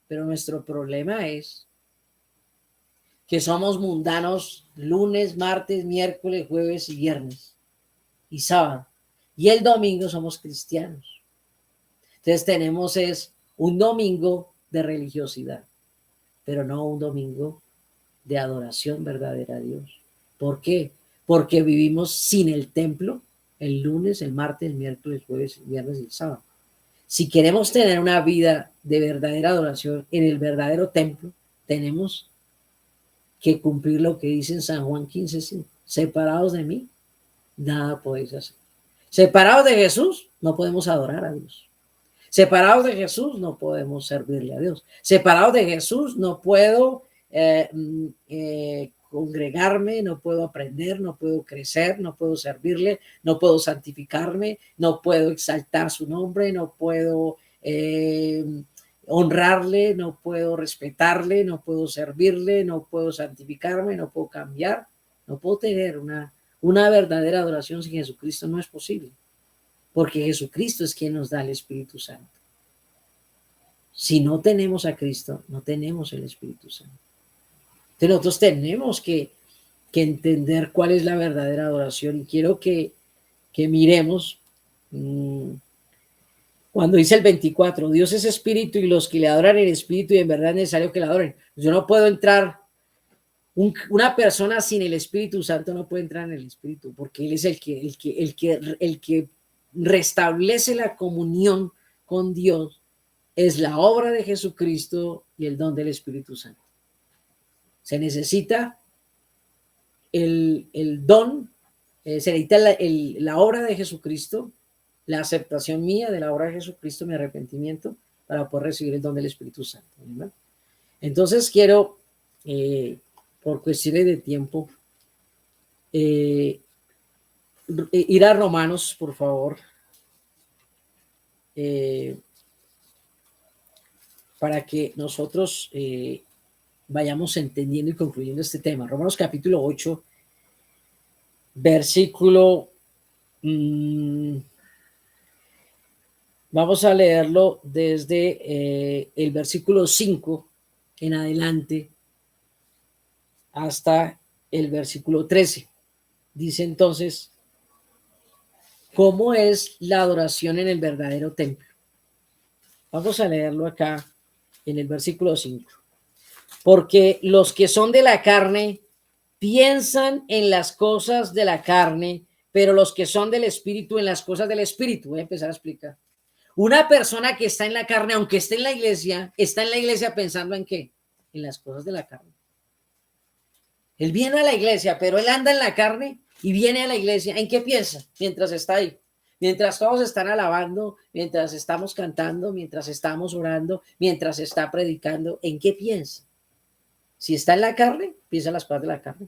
Pero nuestro problema es que somos mundanos lunes, martes, miércoles, jueves y viernes y sábado. Y el domingo somos cristianos. Entonces tenemos un domingo de religiosidad, pero no un domingo de adoración verdadera a Dios. ¿Por qué? Porque vivimos sin el templo el lunes, el martes, el miércoles, jueves, el viernes y el sábado. Si queremos tener una vida de verdadera adoración en el verdadero templo, tenemos que cumplir lo que dice en San Juan 15:5. Separados de mí, nada podéis hacer. Separados de Jesús, no podemos adorar a Dios. Separados de Jesús, no podemos servirle a Dios. Separados de Jesús, no puedo congregarme, no puedo aprender, no puedo crecer, no puedo servirle, no puedo santificarme, no puedo exaltar su nombre, no puedo honrarle, no puedo respetarle, no puedo servirle, no puedo santificarme, no puedo cambiar, no puedo tener una verdadera adoración sin Jesucristo. No es posible, porque Jesucristo es quien nos da el Espíritu Santo. Si no tenemos a Cristo, no tenemos el Espíritu Santo. Entonces nosotros tenemos que entender cuál es la verdadera adoración, y quiero que miremos Cuando dice el 24, Dios es espíritu y los que le adoran en espíritu y en verdad es necesario que le adoren. Yo no puedo entrar, una persona sin el Espíritu Santo no puede entrar en el Espíritu, porque Él es el que restablece la comunión con Dios. Es la obra de Jesucristo y el don del Espíritu Santo. Se necesita el don, se necesita la obra de Jesucristo, la aceptación mía de la obra de Jesucristo, mi arrepentimiento, para poder recibir el don del Espíritu Santo, ¿verdad? Entonces quiero, por cuestiones de tiempo, ir a Romanos, por favor, para que nosotros vayamos entendiendo y concluyendo este tema. Romanos capítulo 8, versículo... vamos a leerlo desde el versículo 5 en adelante hasta el versículo 13. Dice entonces, ¿cómo es la adoración en el verdadero templo? Vamos a leerlo acá en el versículo 5. Porque los que son de la carne piensan en las cosas de la carne, pero los que son del espíritu en las cosas del espíritu. Voy a empezar a explicar. Una persona que está en la carne, aunque esté en la iglesia pensando en qué? En las cosas de la carne. Él viene a la iglesia, pero él anda en la carne y viene a la iglesia. ¿En qué piensa mientras está ahí? Mientras todos están alabando, mientras estamos cantando, mientras estamos orando, mientras está predicando, ¿en qué piensa? Si está en la carne, piensa en las cosas de la carne.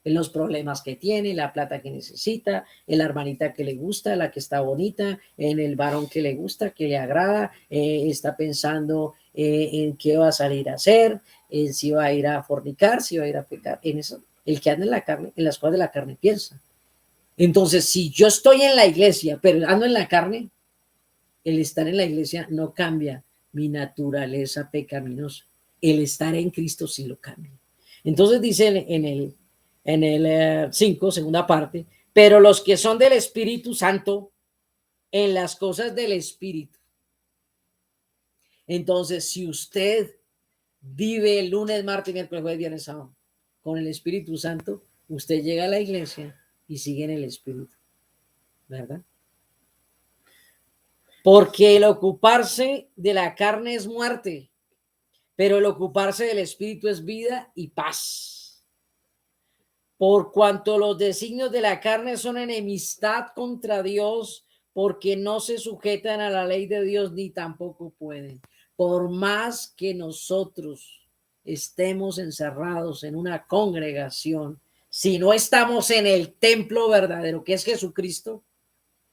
En los problemas que tiene, la plata que necesita, en la hermanita que le gusta, la que está bonita, en el varón que le gusta, que le agrada, está pensando en qué va a salir a hacer, en si va a ir a fornicar, si va a ir a pecar, en eso. El que anda en la carne, en las cosas de la carne piensa. Entonces, si yo estoy en la iglesia, pero ando en la carne, el estar en la iglesia no cambia mi naturaleza pecaminosa. El estar en Cristo sí lo cambia. Entonces dice en el 5, segunda parte, pero los que son del Espíritu Santo, en las cosas del Espíritu. Entonces, si usted vive el lunes, martes, miércoles, jueves, viernes, sábado, con el Espíritu Santo, usted llega a la iglesia y sigue en el Espíritu, ¿verdad? Porque el ocuparse de la carne es muerte, pero el ocuparse del Espíritu es vida y paz. Por cuanto los designios de la carne son enemistad contra Dios, porque no se sujetan a la ley de Dios ni tampoco pueden. Por más que nosotros estemos encerrados en una congregación, si no estamos en el templo verdadero, que es Jesucristo,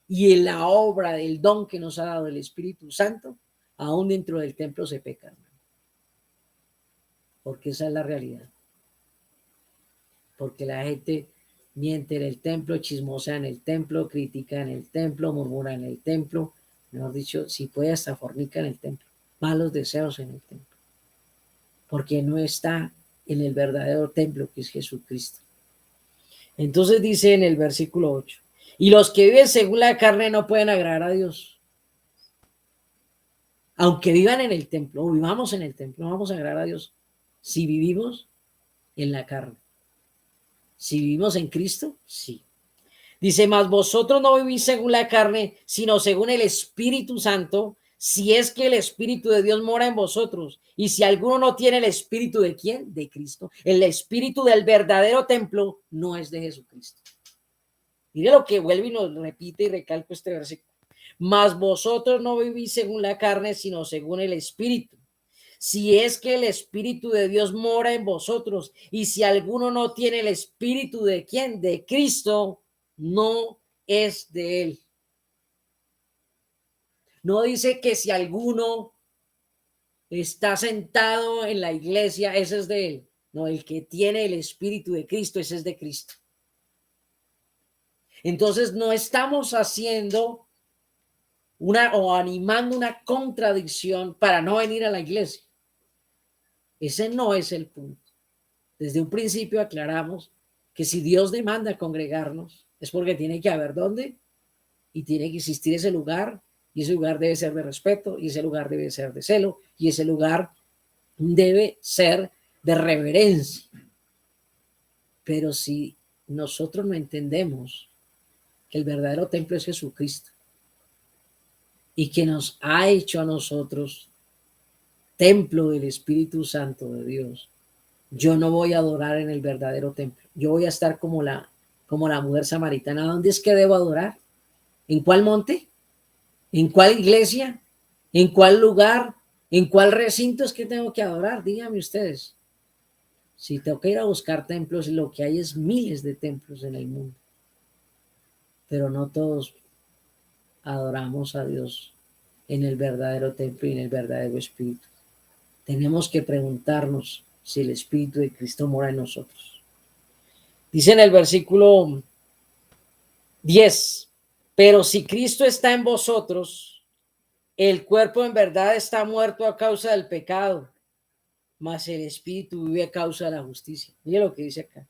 y en la obra del don que nos ha dado el Espíritu Santo, aún dentro del templo se peca, hermano. Porque esa es la realidad. Porque la gente miente en el templo, chismosa en el templo, critica en el templo, murmura en el templo, mejor dicho, si puede hasta fornica en el templo, malos deseos en el templo, porque no está en el verdadero templo que es Jesucristo. Entonces dice en el versículo 8, y los que viven según la carne no pueden agradar a Dios. Aunque vivan en el templo o vivamos en el templo, no vamos a agradar a Dios si vivimos en la carne. Si vivimos en Cristo, sí. Dice, mas vosotros no vivís según la carne, sino según el Espíritu Santo, si es que el Espíritu de Dios mora en vosotros. Y si alguno no tiene el Espíritu de ¿quién? De Cristo. El Espíritu del verdadero templo no es de Jesucristo. Mire lo que vuelve y nos repite y recalco este versículo. Mas vosotros no vivís según la carne, sino según el Espíritu. Si es que el Espíritu de Dios mora en vosotros, y si alguno no tiene el Espíritu de ¿quién? De Cristo, no es de él. No dice que si alguno está sentado en la iglesia, ese es de él. No, el que tiene el Espíritu de Cristo, ese es de Cristo. Entonces no estamos haciendo o animando una contradicción para no venir a la iglesia. Ese no es el punto. Desde un principio aclaramos que si Dios demanda congregarnos, es porque tiene que haber dónde y tiene que existir ese lugar Y ese lugar debe ser de respeto, y ese lugar debe ser de celo, y ese lugar debe ser de reverencia. Pero si nosotros no entendemos que el verdadero templo es Jesucristo y que nos ha hecho a nosotros templo del Espíritu Santo de Dios, yo no voy a adorar en el verdadero templo. Yo voy a estar como la mujer samaritana. ¿Dónde es que debo adorar? ¿En cuál monte? ¿En cuál iglesia? ¿En cuál lugar? ¿En cuál recinto es que tengo que adorar? Díganme ustedes. Si tengo que ir a buscar templos, lo que hay es miles de templos en el mundo. Pero no todos adoramos a Dios en el verdadero templo y en el verdadero espíritu. Tenemos que preguntarnos si el Espíritu de Cristo mora en nosotros. Dice en el versículo 10, pero si Cristo está en vosotros, el cuerpo en verdad está muerto a causa del pecado, mas el Espíritu vive a causa de la justicia. Mira lo que dice acá.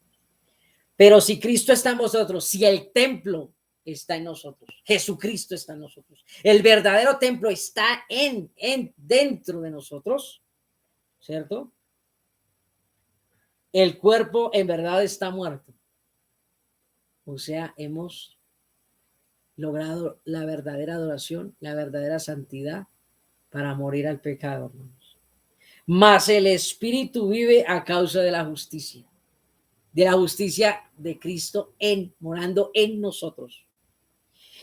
Pero si Cristo está en vosotros, si el templo está en nosotros, Jesucristo está en nosotros, el verdadero templo está dentro de nosotros, ¿cierto? El cuerpo en verdad está muerto. O sea, hemos logrado la verdadera adoración, la verdadera santidad para morir al pecado, hermanos. Mas el Espíritu vive a causa de la justicia de Cristo morando en nosotros.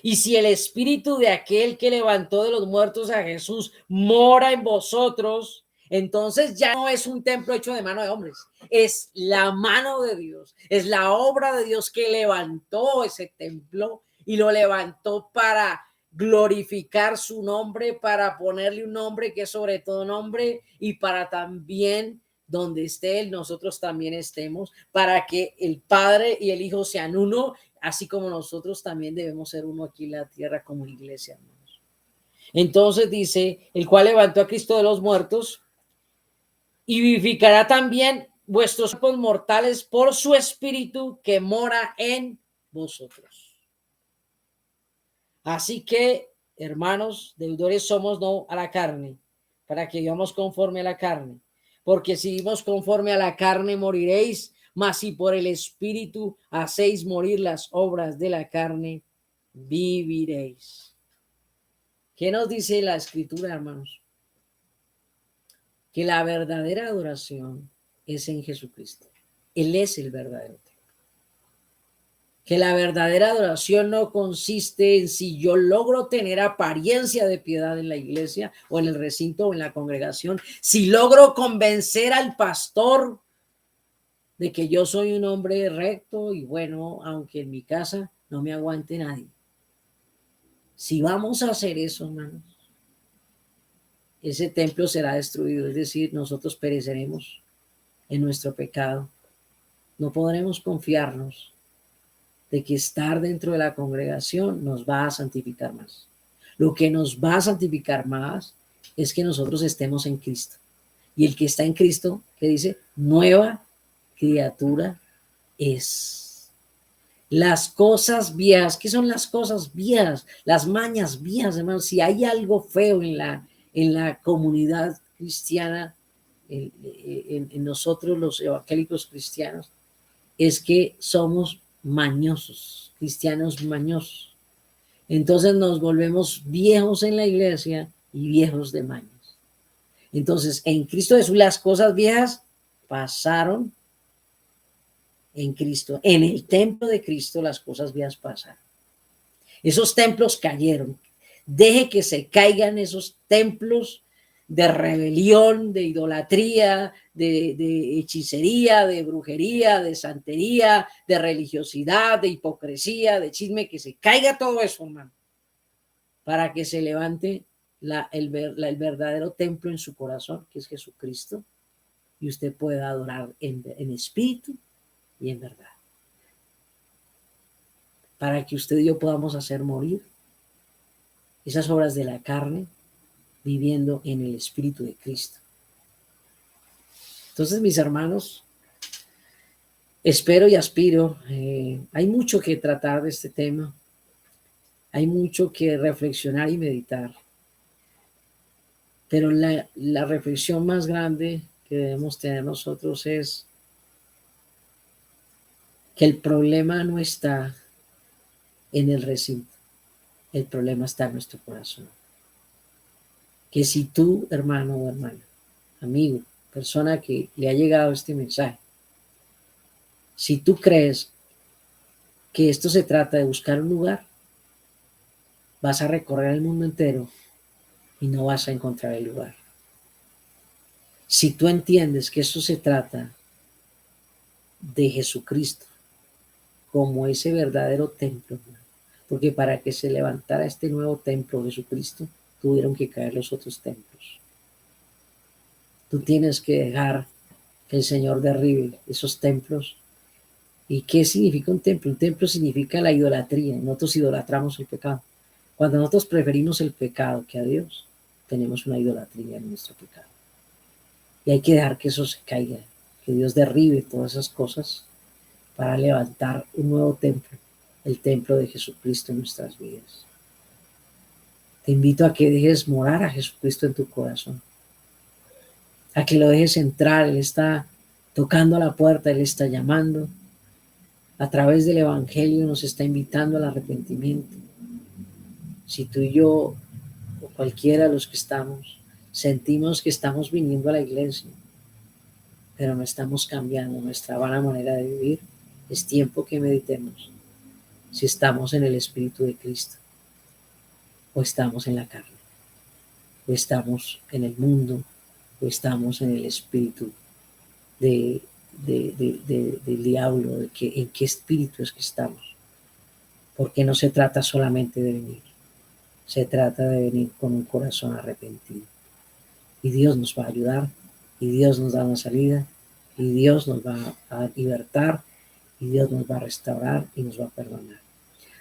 Y si el Espíritu de aquel que levantó de los muertos a Jesús mora en vosotros, entonces ya no es un templo hecho de mano de hombres, es la mano de Dios, es la obra de Dios que levantó ese templo y lo levantó para glorificar su nombre, para ponerle un nombre que es sobre todo nombre y para también donde esté Él, nosotros también estemos, para que el Padre y el Hijo sean uno, así como nosotros también debemos ser uno aquí en la tierra como iglesia, hermanos. Entonces dice, el cual levantó a Cristo de los muertos y vivificará también vuestros cuerpos mortales por su Espíritu que mora en vosotros. Así que, hermanos, deudores somos no a la carne, para que vivamos conforme a la carne. Porque si vivimos conforme a la carne, moriréis, mas si por el Espíritu hacéis morir las obras de la carne, viviréis. ¿Qué nos dice la Escritura, hermanos? Que la verdadera adoración es en Jesucristo. Él es el verdadero. Que la verdadera adoración no consiste en si yo logro tener apariencia de piedad en la iglesia o en el recinto o en la congregación, si logro convencer al pastor de que yo soy un hombre recto y bueno, aunque en mi casa no me aguante nadie. Si vamos a hacer eso, hermanos, ese templo será destruido, es decir, nosotros pereceremos en nuestro pecado. No podremos confiarnos de que estar dentro de la congregación nos va a santificar más. Lo que nos va a santificar más es que nosotros estemos en Cristo. Y el que está en Cristo, que dice, nueva criatura es. Las cosas viejas, ¿qué son las cosas viejas? Las mañas viejas, hermanos. Si hay algo feo en la comunidad cristiana, en nosotros los evangélicos cristianos, es que somos mañosos, cristianos mañosos. Entonces nos volvemos viejos en la iglesia y viejos de maños. Entonces, en Cristo Jesús las cosas viejas pasaron en Cristo. En el templo de Cristo las cosas viejas pasaron. Esos templos cayeron. Deje que se caigan esos templos de rebelión, de idolatría, de hechicería, de brujería, de santería, de religiosidad, de hipocresía, de chisme, que se caiga todo eso, hermano, para que se levante el verdadero templo en su corazón, que es Jesucristo, y usted pueda adorar en espíritu y en verdad. Para que usted y yo podamos hacer morir esas obras de la carne, viviendo en el Espíritu de Cristo. Entonces, mis hermanos, espero y aspiro, hay mucho que tratar de este tema, hay mucho que reflexionar y meditar, pero la reflexión más grande que debemos tener nosotros es que el problema no está en el recinto, el problema está en nuestro corazón. Que si tú, hermano o hermana, amigo, persona que le ha llegado este mensaje, si tú crees que esto se trata de buscar un lugar, vas a recorrer el mundo entero y no vas a encontrar el lugar. Si tú entiendes que esto se trata de Jesucristo como ese verdadero templo, porque para que se levantara este nuevo templo de Jesucristo, tuvieron que caer los otros templos. Tú tienes que dejar que el Señor derribe esos templos. ¿Y qué significa un templo? Un templo significa la idolatría. Nosotros idolatramos el pecado. Cuando nosotros preferimos el pecado que a Dios, tenemos una idolatría en nuestro pecado. Y hay que dejar que eso se caiga, que Dios derribe todas esas cosas para levantar un nuevo templo, el templo de Jesucristo en nuestras vidas. Te invito a que dejes morar a Jesucristo en tu corazón, a que lo dejes entrar. Él está tocando a la puerta, Él está llamando. A través del Evangelio nos está invitando al arrepentimiento. Si tú y yo, o cualquiera de los que estamos, sentimos que estamos viniendo a la iglesia, pero no estamos cambiando nuestra vana manera de vivir, es tiempo que meditemos si estamos en el Espíritu de Cristo, o estamos en la carne, o estamos en el mundo, o estamos en el espíritu del diablo, en qué espíritu es que estamos. Porque no se trata solamente de venir, se trata de venir con un corazón arrepentido. Y Dios nos va a ayudar, y Dios nos da una salida, y Dios nos va a libertar, y Dios nos va a restaurar y nos va a perdonar.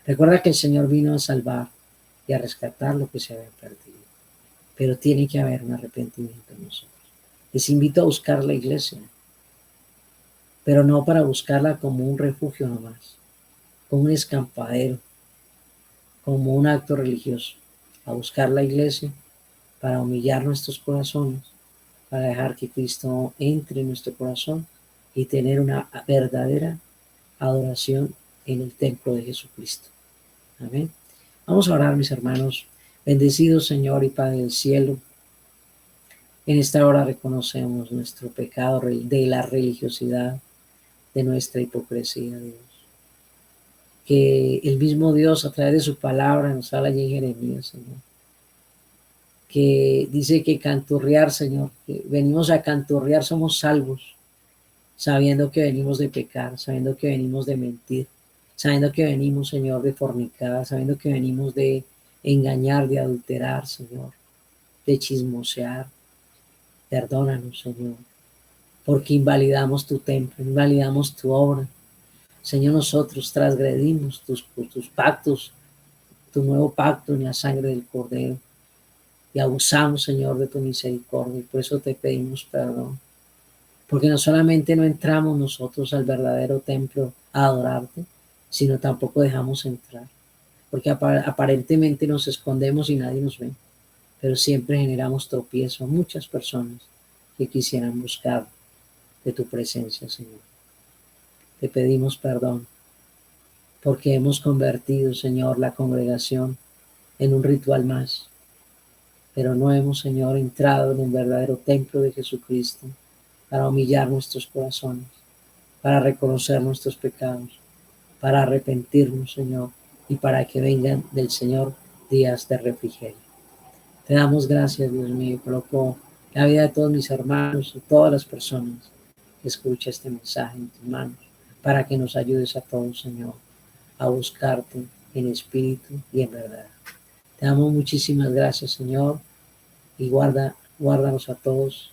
Recuerda que el Señor vino a salvar y a rescatar lo que se había perdido, pero tiene que haber un arrepentimiento en nosotros. Les invito a buscar la iglesia, pero no para buscarla como un refugio nomás, como un escampadero, como un acto religioso, a buscar la iglesia para humillar nuestros corazones, para dejar que Cristo entre en nuestro corazón y tener una verdadera adoración en el templo de Jesucristo. Amén. Vamos a orar, mis hermanos. Bendecido Señor y Padre del cielo, en esta hora reconocemos nuestro pecado de la religiosidad, de nuestra hipocresía, Dios. Que el mismo Dios a través de su palabra nos habla allí en Jeremías, Señor. Que dice que canturrear, Señor, que venimos a canturrear, somos salvos, sabiendo que venimos de pecar, sabiendo que venimos de mentir, sabiendo que venimos, Señor, de fornicar, sabiendo que venimos de engañar, de adulterar, Señor, de chismosear. Perdónanos, Señor, porque invalidamos tu templo, invalidamos tu obra. Señor, nosotros transgredimos tus pactos, tu nuevo pacto en la sangre del Cordero, y abusamos, Señor, de tu misericordia, y por eso te pedimos perdón. Porque no solamente no entramos nosotros al verdadero templo a adorarte, sino tampoco dejamos entrar. Porque aparentemente nos escondemos y nadie nos ve, pero siempre generamos tropiezo a muchas personas que quisieran buscar de tu presencia, Señor. Te pedimos perdón porque hemos convertido, Señor, la congregación en un ritual más, pero no hemos, Señor, entrado en un verdadero templo de Jesucristo para humillar nuestros corazones, para reconocer nuestros pecados, para arrepentirnos, Señor, y para que vengan del Señor días de refrigerio. Te damos gracias, Dios mío, coloco la vida de todos mis hermanos y todas las personas que escuchan este mensaje en tus manos, para que nos ayudes a todos, Señor, a buscarte en espíritu y en verdad. Te damos muchísimas gracias, Señor, y guárdanos a todos